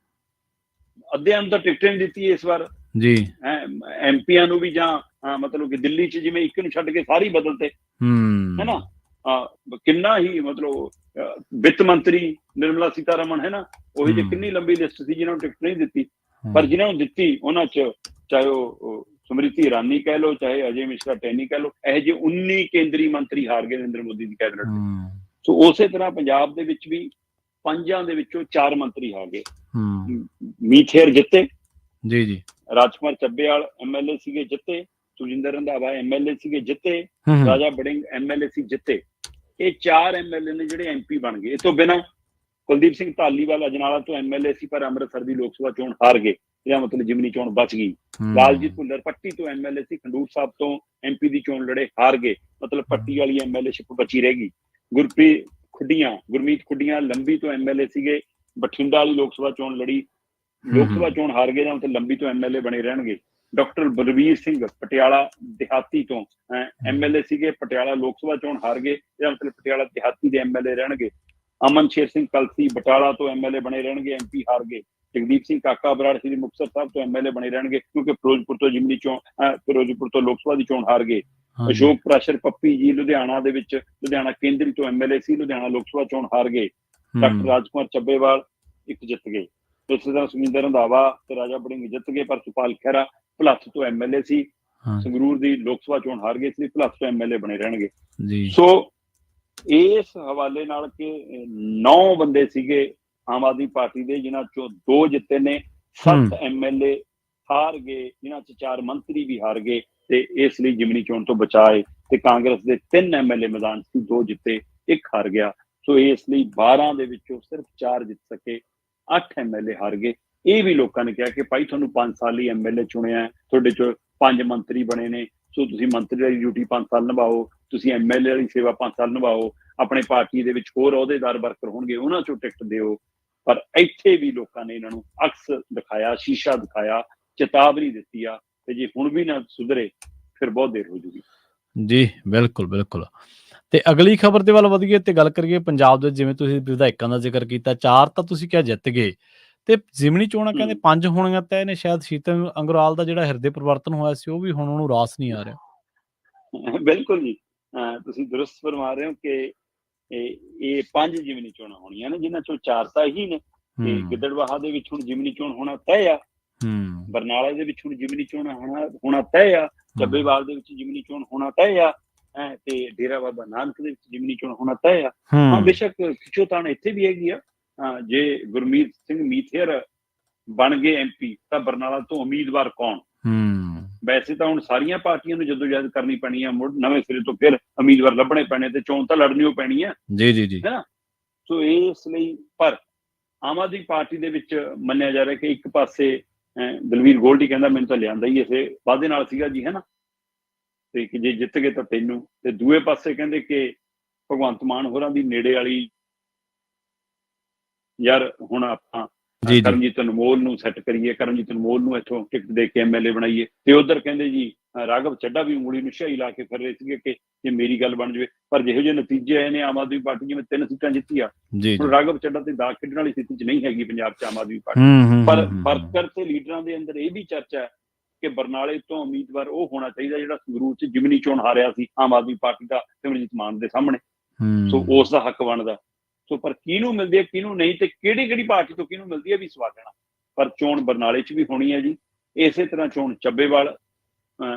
ਅੱਧਿਆਂ ਨੂੰ ਤਾਂ ਟਿਕਟਾਂ ਨਹੀਂ ਦਿੱਤੀ ਇਸ ਵਾਰ ਜੀ, MPਆਂ ਨੂੰ ਵੀ, ਜਾਂ ਮਤਲਬ ਕਿ ਦਿੱਲੀ 'ਚ ਜਿਵੇਂ 1 ਨੂੰ ਛੱਡ ਕੇ ਸਾਰੇ ਬਦਲਤੇ, ਹੈ ਨਾ। ਕਿੰਨਾ ਹੀ ਮਤਲਬ ਵਿੱਤ ਮੰਤਰੀ ਨਿਰਮਲਾ ਸੀਤਾਰਮਨ, ਹੈ ਨਾ, ਉਹੀ ਜਿਹੀ ਕਿੰਨੀ ਲੰਬੀ ਲਿਸਟ ਸੀ ਜਿਹਨਾਂ ਨੂੰ ਟਿਕਟ ਨਹੀਂ ਦਿੱਤੀ। ਪਰ ਜਿਹਨਾਂ ਨੂੰ ਦਿੱਤੀ ਉਹਨਾਂ 'ਚ ਚਾਹੇ ਉਹ ਸਮ੍ਰਿਤੀ ਇਰਾਨੀ ਕਹਿ ਲਓ, ਚਾਹੇ ਅਜੇ ਮਿਸ਼ਰਾ ਟੈਨੀ ਕਹਿ ਲਓ, ਇਹੋ ਜਿਹੇ 19 ਕੇਂਦਰੀ ਮੰਤਰੀ ਹਾਰ ਗਏ ਨਰਿੰਦਰ ਮੋਦੀ ਦੀ ਕੈਬਨਿਟ ਦੇ। ਸੋ ਉਸੇ ਤਰ੍ਹਾਂ ਪੰਜਾਬ ਦੇ ਵਿੱਚ ਵੀ 5 ਦੇ ਵਿੱਚੋਂ 4 ਮੰਤਰੀ ਹਾਰ ਗਏ। ਮੀਥੇਰ ਜਿੱਤੇ ਜੀ, ਰਾਜਕੁਮਾਰ ਚੱਬੇਵਾਲ MLA ਸੀਗੇ, ਜਿੱਤੇ। ਸੁਖਜਿੰਦਰ ਰੰਧਾਵਾ MLA ਸੀਗੇ, ਜਿੱਤੇ। ਰਾਜਾ ਵੜਿੰਗ MLA ਸੀ, ਜਿੱਤੇ। ਇਹ 4 MLA ਨੇ ਜਿਹੜੇ MP ਬਣ ਗਏ। ਇਹ ਤੋਂ ਬਿਨਾਂ ਕੁਲਦੀਪ ਸਿੰਘ ਧਾਲੀਵਾਲ ਅਜਨਾਲਾ ਤੋਂ MLA ਸੀ, ਪਰ ਅੰਮ੍ਰਿਤਸਰ ਦੀ ਲੋਕ ਸਭਾ ਚੋਣ ਹਾਰ ਗਏ। ਇਹਦਾ ਮਤਲਬ ਜਿਮਨੀ ਚੋਣ ਬਚ ਗਈ। ਲਾਲਜੀਤ ਭੁੱਲਰ ਪੱਟੀ ਤੋਂ MLA ਸੀ, ਖਡੂਰ ਸਾਹਿਬ ਤੋਂ MP ਦੀ ਚੋਣ ਲੜੇ, ਹਾਰ ਗਏ। ਮਤਲਬ ਪੱਟੀ ਵਾਲੀ MLAਸ਼ਿਪ ਬਚੀ ਰਹਿ ਗਈ। ਗੁਰਮੀਤ ਖੁੱਡੀਆਂ ਲੰਬੀ ਤੋਂ MLA ਸੀਗੇ, ਬਠਿੰਡਾ ਵਾਲੀ ਲੋਕ ਸਭਾ ਚੋਣ ਲੜੀ, ਲੋਕ ਸਭਾ ਚੋਣ ਹਾਰ ਗਏ, ਜਾਂ ਮਤਲਬ ਲੰਬੀ ਤੋਂ MLA ਬਣੇ ਰਹਿਣਗੇ। ਡਾਕਟਰ ਬਲਵੀਰ ਸਿੰਘ ਪਟਿਆਲਾ ਦਿਹਾਤੀ ਤੋਂ MLA ਸੀਗੇ, ਪਟਿਆਲਾ ਲੋਕ ਸਭਾ ਚੋਣ ਹਾਰ ਗਏ, ਇਹਦਾ ਮਤਲਬ ਪਟਿਆਲਾ ਦਿਹਾਤੀ ਦੇ MLA ਰਹਿਣਗੇ। ਅਮਨ ਸ਼ੇਰ ਸਿੰਘ ਕਲਸੀ ਬਟਾਲਾ ਤੋਂ MLA ਬਣੇ ਰਹਿਣਗੇ, MP ਹਾਰ ਗਏ। ਜਗਦੀਪ ਸਿੰਘ ਕਾਕਾ ਬਰਾੜ ਸ੍ਰੀ ਮੁਕਤਸਰ ਸਾਹਿਬ ਤੋਂ MLA ਬਣੇ ਰਹਿਣਗੇ, ਕਿਉਂਕਿ ਫਿਰੋਜ਼ਪੁਰ ਤੋਂ ਜਿਮਨੀ ਚੋਣ, ਫਿਰੋਜ਼ਪੁਰ ਤੋਂ ਲੋਕ ਸਭਾ ਦੀ ਚੋਣ ਹਾਰ ਗਏ। ਅਸ਼ੋਕ ਪ੍ਰਾਸ਼ਰ ਪੱਪੀ ਜੀ ਲੁਧਿਆਣਾ ਦੇ ਵਿੱਚ, ਲੁਧਿਆਣਾ ਕੇਂਦਰੀ ਤੋਂ MLA ਸੀ, ਲੁਧਿਆਣਾ ਲੋਕ ਸਭਾ ਚੋਣ ਹਾਰ ਗਏ। ਡਾਕਟਰ ਰਾਜਕੁਮਾਰ ਚੱਬੇਵਾਲ 1 ਜਿੱਤ ਗਏ। ਇਸੇ ਤਰ੍ਹਾਂ ਸੁਖਜਿੰਦਰ ਰੰਧਾਵਾ ਤੇ ਰਾਜਾ ਵੜਿੰਗ ਜਿੱਤ ਗਏ, ਪਰ ਸੁਪਾਲ ਖਹਿਰਾ ਭੁਲੱਥ ਤੋਂ MLA ਸੀ, ਸੰਗਰੂਰ ਦੀ ਲੋਕ ਸਭਾ ਚੋਣ ਹਾਰ ਗਏ, ਇਸ ਲਈ ਭੁਲੱਥ ਤੋਂ MLA ਬਣੇ ਰਹਿਣਗੇ। ਸੋ ਇਸ ਹਵਾਲੇ ਨਾਲ ਕਿ 9 ਬੰਦੇ ਸੀਗੇ ਆਮ ਆਦਮੀ ਪਾਰਟੀ ਦੇ, ਜਿਨ੍ਹਾਂ ਚੋਂ 2 ਜਿੱਤੇ ਨੇ, 7 MLA ਹਾਰ ਗਏ, ਜਿਨ੍ਹਾਂ 'ਚ 4 ਮੰਤਰੀ ਵੀ ਹਾਰ ਗਏ, ਤੇ ਇਸ ਲਈ ਜਿਮਨੀ ਚੋਣ ਤੋਂ ਬਚਾਏ। ਤੇ ਕਾਂਗਰਸ ਦੇ 3 MLA ਮੈਦਾਨ 'ਚ 2 ਜਿੱਤੇ, 1 ਹਾਰ ਗਿਆ। ਸੋ ਇਸ ਲਈ 12 ਦੇ ਵਿੱਚੋਂ ਸਿਰਫ 4 ਜਿੱਤ ਸਕੇ, 8 MLA ਹਾਰ ਗਏ। ਇਹ ਵੀ ਲੋਕਾਂ ਨੇ ਕਿਹਾ ਕਿ ਭਾਈ ਤੁਹਾਨੂੰ 5 ਸਾਲ ਹੀ MLA ਚੁਣਿਆ, ਤੁਹਾਡੇ 'ਚ 5 ਮੰਤਰੀ ਬਣੇ ਨੇ, ਸੋ ਤੁਸੀਂ ਮੰਤਰੀ ਵਾਲੀ ਡਿਊਟੀ 5 ਸਾਲ ਨਿਭਾਓ, ਤੁਸੀਂ MLA ਵਾਲੀ ਸੇਵਾ 5 ਸਾਲ ਨਿਭਾਓ, ਆਪਣੇ ਪਾਰਟੀ ਦੇ ਵਿੱਚ ਹੋਰ ਅਹੁਦੇਦਾਰ ਵਰਕਰ ਹੋਣਗੇ, ਉਹਨਾਂ 'ਚੋਂ ਟਿਕਟ ਦਿਓ। ਪਰ ਇੱਥੇ ਵੀ ਲੋਕਾਂ ਨੇ ਇਹਨਾਂ ਨੂੰ ਅਕਸ ਦਿਖਾਇਆ, ਸ਼ੀਸ਼ਾ ਦਿਖਾਇਆ, ਚੇਤਾਵਨੀ ਦਿੱਤੀ ਆ, ਤੇ ਜੇ ਹੁਣ ਵੀ ਨਾ ਸੁਧਰੇ ਫਿਰ ਬਹੁਤ ਦੇਰ ਹੋ ਜੂਗੀ। ਜੀ ਬਿਲਕੁਲ ਬਿਲਕੁਲ। ਤੇ ਅਗਲੀ ਖਬਰ ਦੇ ਵੱਲ ਵਧੀਏ ਤੇ ਗੱਲ ਕਰੀਏ ਪੰਜਾਬ ਦੇ, ਜਿਵੇਂ ਤੁਸੀਂ ਵਿਧਾਇਕਾਂ ਦਾ ਜ਼ਿਕਰ ਕੀਤਾ, 4 ਤਾਂ ਤੁਸੀਂ ਕਿਹਾ ਜਿੱਤ ਗਏ, ਤੇ ਜ਼ਿਮਨੀ ਚੋਣਾਂ ਕਹਿੰਦੇ 5 ਹੋਣੀਆਂ ਤੈਅ ਨੇ। ਸ਼ਾਇਦ ਸ਼ੀਤਲ ਅੰਗਰਾਲ ਦਾ ਜਿਹੜਾ ਹਿਰਦੇ ਪਰਿਵਰਤਨ ਹੋਇਆ ਸੀ, ਉਹ ਵੀ ਹੁਣ ਉਹਨੂੰ ਰਾਸ ਨਹੀਂ ਆ ਰਿਹਾ। ਬਿਲਕੁਲ ਜੀ, ਤੁਸੀਂ ਦੁਰਸਤ ਫਰਮਾ ਰਹੇ ਹੋ ਕਿ ਇਹ 5 ਜਿਮਨੀ ਚੋਣਾਂ ਹੋਣੀਆਂ ਨੇ, ਜਿਨ੍ਹਾਂ ਚੋਂ 4 ਤਾਂ ਹੀ ਨੇ। ਤੇ ਗਿੱਦੜਬਾਹਾ ਦੇ ਵਿੱਚ ਹੁਣ ਜਿਮਨੀ ਚੋਣ ਹੋਣਾ ਤੈਅ ਆ, ਬਰਨਾਲਾ ਦੇ ਵਿੱਚ ਹੁਣ ਜਿਮਨੀ ਚੋਣ ਹੋਣਾ ਤੈਅ ਆ, ਚੱਬੇਵਾਲ ਦੇ ਵਿੱਚ ਜਿਮਨੀ ਚੋਣ ਹੋਣਾ ਤੈਅ ਆ, ਤੇ ਡੇਰਾ ਬਾਬਾ ਨਾਨਕ ਦੇ ਵਿੱਚ ਜਿਮਨੀ ਚੋਣ ਹੋਣਾ ਤੈਅ ਆ। ਹਾਂ, ਬੇਸ਼ੱਕ ਖਿੱਚੋਤਾਣ ਇੱਥੇ ਵੀ ਹੈਗੀ ਆ। ਜੇ ਗੁਰਮੀਤ ਸਿੰਘ ਮੀਥੇਰ ਬਣ ਗਏ MP, ਤਾਂ ਬਰਨਾਲਾ ਤੋਂ ਉਮੀਦਵਾਰ ਕੌਣ? ਵੈਸੇ ਤਾਂ ਹੁਣ ਸਾਰੀਆਂ ਪਾਰਟੀਆਂ ਨੂੰ ਜਦੋਜਹਿਦ ਕਰਨੀ ਪੈਣੀ ਆ, ਮੁੜ ਨਵੇਂ ਸਿਰੇ ਤੋਂ ਫਿਰ ਉਮੀਦਵਾਰ ਲੱਭਣੇ ਪੈਣੇ, ਤੇ ਚੋਣ ਤਾਂ ਲੜਨੀ ਓ ਪੈਣੀ ਆ। ਜੀ ਹੈ ਨਾ। ਸੋ ਇਸ ਲਈ, ਪਰ ਆਮ ਆਦਮੀ ਪਾਰਟੀ ਦੇ ਵਿੱਚ ਮੰਨਿਆ ਜਾ ਰਿਹਾ ਕਿ ਇੱਕ ਪਾਸੇ ਦਲਵੀਰ ਗੋਲਡੀ ਕਹਿੰਦਾ ਮੈਨੂੰ ਤਾਂ ਲਿਆਂਦਾ ਹੀ ਇਸੇ ਵਾਅਦੇ ਨਾਲ ਸੀਗਾ ਜੀ, ਹੈ ਨਾ, ਤੇ ਕਿ ਜੇ ਜਿੱਤ ਗਏ ਤਾਂ ਤੈਨੂੰ। ਤੇ ਦੂਏ ਪਾਸੇ ਕਹਿੰਦੇ ਕਿ ਭਗਵੰਤ ਮਾਨ ਹੋਰਾਂ ਦੀ ਨੇੜੇ ਵਾਲੀ, ਯਾਰ ਹੁਣ ਆਪਾਂ ਕਰਮਜੀਤ ਅਨਮੋਲ ਨੂੰ ਸੈੱਟ ਕਰੀਏ, ਕਰਮਜੀਤ ਅਨਮੋਲ ਨੂੰ ਇੱਥੋਂ ਟਿਕਟ ਦੇ ਕੇ MLA ਬਣਾਈਏ। ਤੇ ਉਧਰ ਕਹਿੰਦੇ ਜੀ ਰਾਘਵ ਚੱਡਾ ਵੀ ਉਂਗਲੀ ਨੂੰ ਸ਼ਾਹੀ ਲਾ ਕੇ ਫਿਰ ਰਹੇ ਸੀਗੇ ਕਿ ਜੇ ਮੇਰੀ ਗੱਲ ਬਣ ਜਾਵੇ। ਪਰ ਜਿਹੋ ਜਿਹੇ ਨਤੀਜੇ ਆਏ ਨੇ, ਆਮ ਆਦਮੀ ਪਾਰਟੀ ਜਿਵੇਂ 3 ਸੀਟਾਂ ਜਿੱਤੀ ਆ, ਹੁਣ ਰਾਘਵ ਚੱਡਾ ਤੇ ਦਾਗ ਖੇਡਣ ਵਾਲੀ ਸਥਿਤੀ 'ਚ ਨਹੀਂ ਹੈਗੀ ਪੰਜਾਬ 'ਚ ਆਮ ਆਦਮੀ ਪਾਰਟੀ। ਪਰ ਵਰਕਰ ਤੇ ਲੀਡਰਾਂ ਦੇ ਅੰਦਰ ਇਹ ਵੀ ਚਰਚਾ ਹੈ ਕਿ ਬਰਨਾਲੇ ਤੋਂ ਉਮੀਦਵਾਰ ਉਹ ਹੋਣਾ ਚਾਹੀਦਾ ਜਿਹੜਾ ਸੰਗਰੂਰ 'ਚ ਜਿਮਨੀ ਚੋਣ ਹਾਰਿਆ ਸੀ ਆਮ ਆਦਮੀ ਪਾਰਟੀ ਦਾ, ਸਿਮਰਜੀਤ ਮਾਨ ਦੇ ਸਾਹਮਣੇ। ਸੋ ਉਸ ਦਾ ਹੱਕ ਬਣਦਾ। ਸੋ ਪਰ ਕਿਹਨੂੰ ਮਿਲਦੀ ਹੈ, ਕਿਹਨੂੰ ਨਹੀਂ, ਤੇ ਕਿਹੜੀ ਪਾਰਟੀ ਤੋਂ ਕਿਹਨੂੰ ਮਿਲਦੀ ਹੈ ਵੀ ਸਵਾਲ ਲੈਣਾ। ਪਰ ਚੋਣ ਬਰਨਾਲੇ 'ਚ ਵੀ ਹੋਣੀ ਹੈ ਜੀ, ਇਸੇ ਤਰ੍ਹਾਂ ਚੋਣ ਚੱਬੇਵਾਲ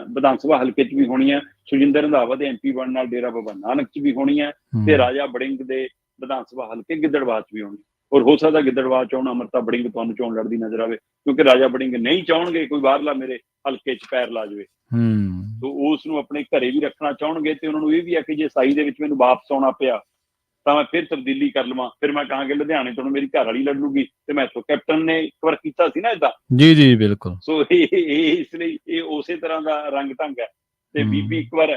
ਵਿਧਾਨ ਸਭਾ ਹਲਕੇ 'ਚ ਵੀ ਹੋਣੀ ਹੈ, ਸੁਖਜਿੰਦਰ ਰੰਧਾਵਾ ਦੇ MP ਬਣਨ ਨਾਲ ਡੇਰਾ ਬਾਬਾ ਨਾਨਕ 'ਚ ਵੀ ਹੋਣੀ ਹੈ, ਤੇ ਰਾਜਾ ਵੜਿੰਗ ਦੇ ਵਿਧਾਨ ਸਭਾ ਹਲਕੇ ਗਿੱਦੜਬਾਹ 'ਚ ਵੀ ਹੋਣੀ। ਔਰ ਹੋ ਸਕਦਾ ਗਿੱਦੜਬਾਹ ਚੋਣ ਅੰਮ੍ਰਿਤਾ ਵੜਿੰਗ ਤੁਹਾਨੂੰ ਚੋਣ ਲੜਦੀ ਨਜ਼ਰ ਆਵੇ, ਕਿਉਂਕਿ ਰਾਜਾ ਵੜਿੰਗ ਨਹੀਂ ਚਾਹਣਗੇ ਕੋਈ ਬਾਹਰਲਾ ਮੇਰੇ ਹਲਕੇ 'ਚ ਪੈਰ ਲਾ ਜਾਵੇ, ਤੋ ਉਸ ਨੂੰ ਆਪਣੇ ਘਰੇ ਵੀ ਰੱਖਣਾ ਚਾਹਣਗੇ। ਤੇ ਉਹਨਾਂ ਨੂੰ ਇਹ ਵੀ ਹੈ ਕਿ ਜੇ ਸਾਈ ਦੇ ਵਿੱਚ ਮੈਨੂੰ ਵਾਪਸ ਆਉਣਾ ਪਿਆ ਤਾਂ ਮੈਂ ਫਿਰ ਤਬਦੀਲੀ ਕਰ ਲਵਾਂ, ਫਿਰ ਮੈਂ ਕਹਾਂਗੇ ਲੁਧਿਆਣੇ ਤੋਂ ਮੇਰੀ ਘਰ ਵਾਲੀ ਲੜ ਲੂਗੀ ਤੇ ਮੈਂ ਇੱਥੋਂ। ਕੈਪਟਨ ਨੇ ਇੱਕ ਵਾਰ ਕੀਤਾ ਸੀ ਨਾ ਏਦਾਂ। ਜੀ ਬਿਲਕੁਲ। ਸੋ ਇਹ ਇਸ ਲਈ ਇਹ ਉਸੇ ਤਰ੍ਹਾਂ ਦਾ ਰੰਗ ਢੰਗ ਹੈ। ਤੇ ਬੀਬੀ ਇੱਕ ਵਾਰ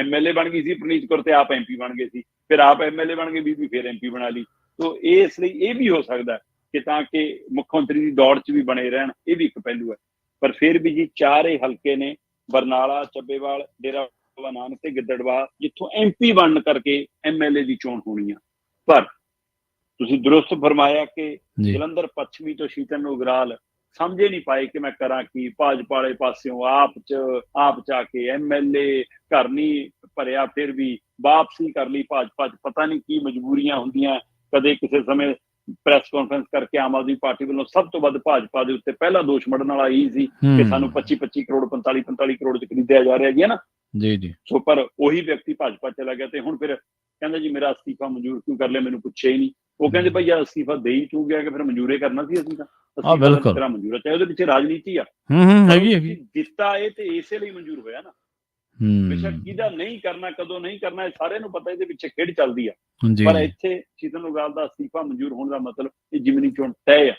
MLA ਬਣ ਗਈ ਸੀ ਪ੍ਰਨੀਤ ਕੌਰ, ਤੇ ਆਪ MP ਬਣ ਗਏ ਸੀ, ਫਿਰ ਆਪ MLA ਬਣ ਗਏ, ਬੀਬੀ ਫਿਰ MP ਬਣਾ ਲਈ। ਸੋ ਇਸ ਲਈ ਇਹ ਵੀ ਹੋ ਸਕਦਾ ਕਿ ਤਾਂ ਕਿ ਮੁੱਖ ਮੰਤਰੀ ਦੀ ਦੌੜ 'ਚ ਵੀ ਬਣੇ ਰਹਿਣ, ਇਹ ਵੀ ਇੱਕ ਪਹਿਲੂ ਹੈ। ਪਰ ਫਿਰ ਵੀ ਜੀ ਚਾਰੇ ਹਲਕੇ ਨੇ, ਬਰਨਾਲਾ, ਚੱਬੇਵਾਲ, ਡੇਰਾ ਬਾਬਾ ਨਾਨਕ ਤੇ ਗਿੱਦੜਬਾਹ, ਜਿੱਥੋਂ MP ਬਣਨ ਕਰਕੇ MLA ਦੀ ਚੋਣ ਹੋਣੀ ਆ। ਪਰ ਤੁਸੀਂ ਦਰੁਸਤ ਫਰਮਾਇਆ ਕਿ ਜਲੰਧਰ ਪੱਛਮੀ ਤੋਂ ਸ਼ੀਤਲ ਉਗਰਾਲ ਸਮਝੇ ਨਹੀਂ ਪਾਏ ਕਿ ਮੈਂ ਕਰਾਂ ਕੀ। ਭਾਜਪਾ ਵਾਲੇ ਪਾਸਿਓਂ ਆਪ ਚ ਆ ਕੇ MLA ਘਰ ਨਹੀਂ ਭਰਿਆ, ਫਿਰ ਵੀ ਵਾਪਸੀ ਕਰ ਲਈ ਭਾਜਪਾ 'ਚ। ਪਤਾ ਨਹੀਂ ਕੀ ਮਜਬੂਰੀਆਂ ਹੁੰਦੀਆਂ। ਕਦੇ ਕਿਸੇ ਸਮੇਂ ਪ੍ਰੈਸ ਕਾਨਫਰੰਸ ਕਰਕੇ ਆਮ ਆਦਮੀ ਪਾਰਟੀ ਵੱਲੋਂ ਸਭ ਤੋਂ ਵੱਧ ਭਾਜਪਾ ਦੇ ਉੱਤੇ ਪਹਿਲਾ ਦੋਸ਼ ਮੜਨ ਵਾਲਾ ਇਹੀ ਸੀ ਕਿ ਸਾਨੂੰ 25 ਕਰੋੜ 45 ਕਰੋੜ 'ਚ ਖਰੀਦਿਆ ਜਾ ਰਿਹਾ ਜੀ, ਹੈ ਨਾ। ਜੀ। ਸੋ ਪਰ ਉਹੀ ਵਿਅਕਤੀ ਭਾਜਪਾ ਚਲਾ ਗਿਆ, ਤੇ ਹੁਣ ਫਿਰ ਕਹਿੰਦਾ ਜੀ ਮੇਰਾ ਅਸਤੀਫਾ ਮਨਜ਼ੂਰ ਕਿਉਂ ਕਰ ਲਿਆ, ਮੈਨੂੰ ਪੁੱਛਿਆ ਹੀ ਨਹੀਂ। ਉਹ ਕਹਿੰਦੇ ਭਾਈ ਯਾਰ ਅਸਤੀਫਾ ਦੇ ਹੀ ਕਿਉਂ ਗਿਆ, ਕਿ ਫਿਰ ਮਨਜ਼ੂਰੇ ਕਰਨਾ ਸੀ ਅਸੀਂ ਤਾਂ। ਅਸਤੀਫਾ ਤੇਰਾ ਮਨਜ਼ੂਰ ਹੈ, ਚਾਹੇ ਉਹਦੇ ਪਿੱਛੇ ਰਾਜਨੀਤੀ ਆ, ਹੈਗੀ ਦਿੱਤਾ ਇਹ ਤੇ ਇਸੇ ਲਈ ਮਨਜ਼ੂਰ ਹੋਇਆ ਨਾ। ਬੇਸ਼ੱਕ ਕਿਹਦਾ ਨਹੀਂ ਕਰਨਾ, ਕਦੋਂ ਨਹੀਂ ਕਰਨਾ, ਇਹ ਸਾਰਿਆਂ ਨੂੰ ਪਤਾ, ਇਹਦੇ ਪਿੱਛੇ ਖੇਡ ਚੱਲਦੀ ਆ। ਪਰ ਇੱਥੇ ਸ਼ੀਤਲ ਉਗਰਾਲ ਦਾ ਅਸਤੀਫਾ ਮਨਜ਼ੂਰ ਹੋਣ ਦਾ ਮਤਲਬ ਇਹ ਜ਼ਿਮਨੀ ਚੋਣ ਤੈਅ ਆ।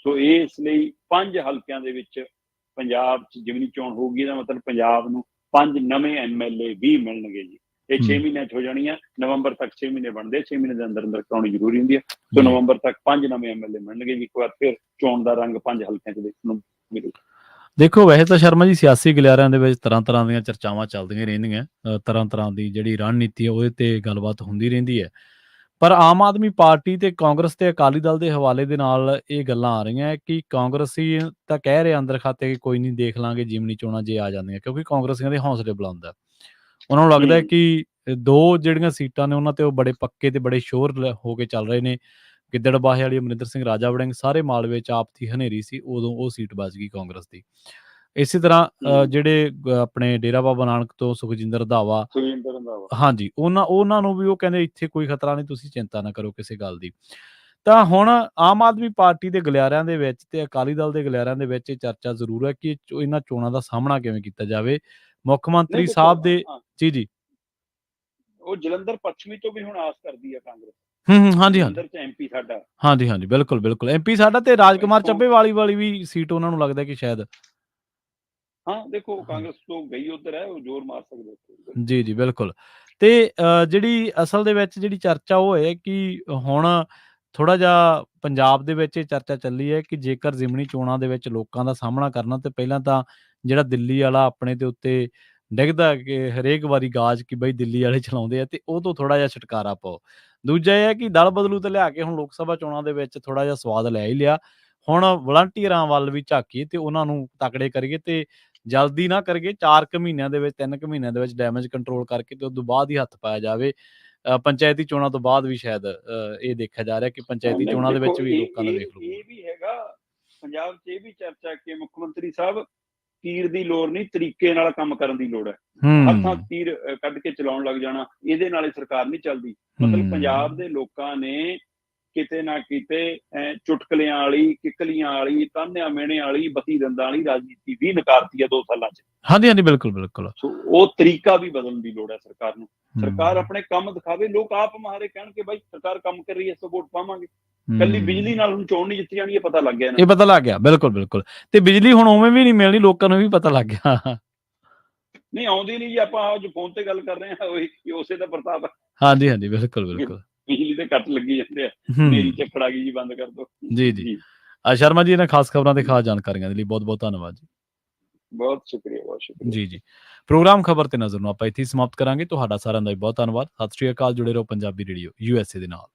ਸੋ ਇਸ ਲਈ 5 ਹਲਕਿਆਂ ਦੇ ਵਿੱਚ ਪੰਜਾਬ 'ਚ ਜ਼ਿਮਨੀ ਚੋਣ ਹੋਊਗੀ। ਇਹਦਾ ਮਤਲਬ ਪੰਜਾਬ ਨੂੰ 5 ਨਵੇਂ MLA ਵੀ ਮਿਲਣਗੇ ਜੀ। ਇਹ 6 ਮਹੀਨਿਆਂ 'ਚ ਹੋ ਜਾਣੀ ਆ। ਨਵੰਬਰ ਤੱਕ 6 ਮਹੀਨੇ ਬਣਦੇ, 6 ਮਹੀਨੇ ਦੇ ਅੰਦਰ ਅੰਦਰ ਕਰਾਉਣੀ ਜ਼ਰੂਰੀ ਹੁੰਦੀ ਹੈ। ਸੋ ਨਵੰਬਰ ਤੱਕ 5 ਨਵੇਂ MLA ਮਿਲਣਗੇ ਜੀ। ਇੱਕ ਵਾਰ ਫਿਰ ਚੋਣ ਦਾ ਰੰਗ 5 ਹਲਕਿਆਂ 'ਚ ਦੇਖਣ ਨੂੰ ਮਿਲੇਗਾ। ਦੇਖੋ, ਵੈਸੇ ਤਾਂ ਸ਼ਰਮਾ ਜੀ ਸਿਆਸੀ ਗਲਿਆਰਿਆਂ ਦੇ ਵਿੱਚ ਤਰ੍ਹਾਂ ਦੀਆਂ ਚਰਚਾਵਾਂ ਚੱਲਦੀਆਂ ਰਹਿੰਦੀਆਂ, ਤਰ੍ਹਾਂ ਦੀ ਜਿਹੜੀ ਰਣਨੀਤੀ ਹੈ ਉਹਦੇ ਤੇ ਗੱਲਬਾਤ ਹੁੰਦੀ ਰਹਿੰਦੀ ਹੈ। ਪਰ ਆਮ ਆਦਮੀ ਪਾਰਟੀ ਤੇ ਕਾਂਗਰਸ ਤੇ ਅਕਾਲੀ ਦਲ ਦੇ ਹਵਾਲੇ ਦੇ ਨਾਲ ਇਹ ਗੱਲਾਂ ਆ ਰਹੀਆਂ ਕਿ ਕਾਂਗਰਸੀ ਤਾਂ ਕਹਿ ਰਹੇ ਅੰਦਰ ਖਾਤੇ ਕਿ ਕੋਈ ਨਹੀਂ, ਦੇਖ ਲਾਂਗੇ ਜ਼ਿਮਨੀ ਚੋਣਾਂ ਜੇ ਆ ਜਾਂਦੀਆਂ, ਕਿਉਂਕਿ ਕਾਂਗਰਸੀਆਂ ਦੇ ਹੌਸਲੇ ਬੁਲੰਦ ਆ। ਉਹਨਾਂ ਨੂੰ ਲੱਗਦਾ ਹੈ ਕਿ 2 ਜਿਹੜੀਆਂ ਸੀਟਾਂ ਨੇ ਉਹਨਾਂ ਤੇ ਉਹ ਬੜੇ ਪੱਕੇ ਤੇ ਬੜੇ ਸ਼ੋਰ ਹੋ ਕੇ ਚੱਲ ਰਹੇ ਨੇ। ਗਿੱਦੜਬਾਹੇ ਵਾਲੀ ਅਮਰਿੰਦਰ ਸਿੰਘ, ਰਾਜਾ ਵੜਿੰਗ, ਸਾਰੇ ਮਾਲਵੇ 'ਚ ਆਪ ਦੀ ਹਨੇਰੀ ਸੀ, ਉਦੋਂ ਉਹ ਸੀਟ ਬਚ ਗਈ ਕਾਂਗਰਸ ਦੀ। ਇਸੇ ਤਰ੍ਹਾਂ ਜਿਹੜੇ ਆਪਣੇ ਡੇਰਾ ਬਾਬਾ ਨਾਨਕ ਤੋਂ ਸੁਖਜਿੰਦਰ ਰੰਧਾਵਾ, ਹਾਂਜੀ, ਉਹਨਾਂ ਨੂੰ ਵੀ ਉਹ ਕਹਿੰਦੇ ਇੱਥੇ ਕੋਈ ਖਤਰਾ ਨਹੀਂ, ਤੁਸੀਂ ਚਿੰਤਾ ਨਾ ਕਰੋ ਕਿਸੇ ਗੱਲ ਦੀ। ਤਾਂ ਹੁਣ ਆਮ ਆਦਮੀ ਪਾਰਟੀ ਦੇ ਗਲਿਆਰਿਆਂ ਦੇ ਵਿੱਚ ਤੇ ਅਕਾਲੀ ਦਲ ਦੇ ਗਲਿਆਰਿਆਂ ਦੇ ਵਿੱਚ ਇਹ ਚਰਚਾ ਜ਼ਰੂਰ ਹੈ ਕਿ ਇਹਨਾਂ ਚੋਣਾਂ ਦਾ ਸਾਹਮਣਾ ਕਿਵੇਂ ਕੀਤਾ ਜਾਵੇ। ਮੁੱਖ ਮੰਤਰੀ ਸਾਹਿਬ ਦੇ ਜੀ ਉਹ ਜਲੰਧਰ ਪੱਛਮੀ ਤੋਂ ਵੀ ਹੁਣ ਆਸ ਕਰਦੀ ਹੈ ਕਾਂਗਰਸ। ਹਾਂਜੀ, ਜਲੰਧਰ 'ਚ MP ਸਾਡਾ, ਹਾਂਜੀ, ਬਿਲਕੁਲ MP ਸਾਡਾ, ਤੇ ਰਾਜਕੁਮਾਰ ਚੱਬੇਵਾਲੀ ਵਾਲੀ ਵੀ ਸੀਟ ਉਹਨਾਂ ਨੂੰ ਲੱਗਦਾ ਕਿ ਸ਼ਾਇਦ। ਹਾਂ, ਦੇਖੋ ਕਾਂਗਰਸ ਤੋਂ ਗਈ ਉਧਰ ਹੈ, ਉਹ ਜ਼ੋਰ ਮਾਰ ਸਕਦੇ। ਜੀ ਬਿਲਕੁਲ। ਤੇ ਜਿਹੜੀ ਅਸਲ ਦੇ ਵਿੱਚ ਜਿਹੜੀ ਚਰਚਾ ਉਹ ਹੈ ਕਿ ਹੁਣ ਥੋੜਾ ਜਿਹਾ ਪੰਜਾਬ ਦੇ ਵਿੱਚ ਇਹ ਚਰਚਾ ਚੱਲੀ ਹੈ ਕਿ ਜੇਕਰ ਜ਼ਿਮਨੀ ਚੋਣਾਂ ਦੇ ਵਿੱਚ ਲੋਕਾਂ ਦਾ ਸਾਹਮਣਾ ਕਰਨਾ, ਤੇ ਪਹਿਲਾਂ ਤਾਂ ਜਿਹੜਾ ਦਿੱਲੀ ਵਾਲਾ ਆਪਣੇ ਦੇ ਉੱਤੇ ਡਿੱਗਦਾ ਕਿ ਹਰੇਕ ਵਾਰੀ ਗਾਜ ਕਿ ਬਈ ਦਿੱਲੀ ਵਾਲੇ ਚਲਾਉਂਦੇ ਆ, ਤੇ ਉਹ ਤੋਂ ਥੋੜਾ ਜਿਹਾ ਛੁਟਕਾਰਾ ਪਾਓ। ਦੂਜਾ ਇਹ ਹੈ ਕਿ ਦਲ ਬਦਲੂ ਤੇ ਲਿਆ ਕੇ ਹੁਣ ਲੋਕ ਸਭਾ ਚੋਣਾਂ ਦੇ ਵਿੱਚ ਥੋੜਾ ਜਿਹਾ ਸਵਾਦ ਲੈ ਹੀ ਲਿਆ। ਹੁਣ ਵਲੰਟੀਅਰਾਂ ਵੱਲ ਵੀ ਝਾਕੀਏ ਤੇ ਉਹਨਾਂ ਨੂੰ ਤਕੜੇ ਕਰੀਏ, ਤੇ ਜਲਦੀ ਨਾ ਕਰੀਏ। 4 ਕੁ ਮਹੀਨਿਆਂ ਦੇ ਵਿੱਚ, 3 ਕੁ ਮਹੀਨਿਆਂ ਦੇ ਵਿੱਚ ਡੈਮੇਜ ਕੰਟਰੋਲ ਕਰਕੇ ਤੇ ਉਦੋਂ ਬਾਅਦ ਹੀ ਹੱਥ ਪਾਇਆ ਜਾਵੇ। ਪੰਚਾਇਤੀ ਚੋਣਾਂ ਤੋਂ ਬਾਅਦ ਵੀ ਸ਼ਾਇਦ ਇਹ ਦੇਖਿਆ ਜਾ ਰਿਹਾ ਕਿ ਪੰਚਾਇਤੀ ਚੋਣਾਂ ਦੇ ਵਿੱਚ ਵੀ ਲੋਕਾਂ ਦਾ ਵੇਖ ਲਓ। ਇਹ ਵੀ ਹੈਗਾ ਪੰਜਾਬ 'ਚ, ਇਹ ਵੀ ਚਰਚਾ ਕਿ ਮੁੱਖ ਮੰਤਰੀ ਸਾਹਿਬ ਤੀਰ ਦੀ ਲੋੜ ਨਹੀਂ, ਤਰੀਕੇ ਨਾਲ ਕੰਮ ਕਰਨ ਦੀ ਲੋੜ ਹੈ। ਹੱਥਾਂ ਤੀਰ ਕੱਢ ਕੇ ਚਲਾਉਣ ਲੱਗ ਜਾਣਾ, ਇਹਦੇ ਨਾਲ ਸਰਕਾਰ ਨਹੀਂ ਚੱਲਦੀ। ਮਤਲਬ ਪੰਜਾਬ ਦੇ ਲੋਕਾਂ ਨੇ ਕਿਤੇ ਨਾ ਕਿਤੇ ਚੁਟਕਲਿਆਂ ਵਾਲੀ, ਕਿੱਕਲੀਆਂ ਵਾਲੀ, ਤਾਨਿਆਂ ਮਿਹਣੇ ਵਾਲੀ, ਬੱਤੀ ਦੰਦਾਂ ਵਾਲੀ ਰਾਜਨੀਤੀ ਵੀ ਨਕਾਰਤੀ ਹੈ 2 ਸਾਲਾਂ 'ਚ। ਹਾਂਜੀ, ਬਿਲਕੁਲ। ਸੋ ਉਹ ਤਰੀਕਾ ਵੀ ਬਦਲਣ ਦੀ ਲੋੜ ਹੈ ਸਰਕਾਰ ਨੂੰ। ਸਰਕਾਰ ਆਪਣੇ ਕੰਮ ਦਿਖਾਵੇ, ਲੋਕ ਆਪ ਮਾਰੇ ਕਹਿਣ ਕਿ ਬਾਈ ਸਰਕਾਰ ਕੰਮ ਕਰ ਰਹੀ ਹੈ, ਸੋ ਵੋਟ ਪਾਵਾਂਗੇ। ਕੱਲੀ ਬਿਜਲੀ ਨਾਲ ਹੁਣ ਚੋਣ ਨਹੀਂ ਜਿੱਤੀ ਜਾਣੀ, ਇਹ ਪਤਾ ਲੱਗ ਗਿਆ। ਇਹ ਪਤਾ ਲੱਗ ਗਿਆ, ਬਿਲਕੁਲ। ਤੇ ਬਿਜਲੀ ਹੁਣ ਉਵੇਂ ਵੀ ਨਹੀਂ ਮਿਲਣੀ, ਲੋਕਾਂ ਨੂੰ ਵੀ ਪਤਾ ਲੱਗ ਗਿਆ। ਨਹੀਂ ਆਉਂਦੀ ਨਹੀਂ ਜੀ, ਆਪਾਂ ਅੱਜ ਫੋਨ ਤੇ ਗੱਲ ਕਰ ਰਹੇ ਹਾਂ, ਉਹੀ ਉਸੇ ਦਾ ਪ੍ਰਤਾਪ ਹੈ। ਹਾਂਜੀ, ਬਿਲਕੁਲ। ਬਿਜਲੀ ਦੇ ਕੱਟ ਲੱਗੀ ਜਾਂਦੇ ਆ, ਮੇਰੀ ਝੱਖੜ ਆ ਗਈ ਜੀ, ਬੰਦ ਕਰ ਦੋ। ਜੀ। ਸ਼ਰਮਾ ਜੀ, ਇਹਨਾਂ ਖਾਸ ਖਬਰਾਂ ਤੇ ਖਾਸ ਜਾਣਕਾਰੀਆਂ ਦੇ ਲਈ ਬਹੁਤ ਧੰਨਵਾਦ ਜੀ। ਬਹੁਤ ਸ਼ੁਕਰੀਆ। ਜੀ। ਪ੍ਰੋਗਰਾਮ ਖਬਰ ਤੇ ਨਜ਼ਰ ਨੂੰ ਆਪਾਂ ਇੱਥੇ ਹੀ ਸਮਾਪਤ ਕਰਾਂਗੇ। ਤੁਹਾਡਾ ਸਾਰਿਆਂ ਦਾ ਬਹੁਤ ਧੰਨਵਾਦ। ਸਤਿ ਸ਼੍ਰੀ ਅਕਾਲ। ਜੁੜੇ ਰਹੋ ਪੰਜਾਬੀ ਰੇਡੀਓ USA ਦੇ ਨਾਲ।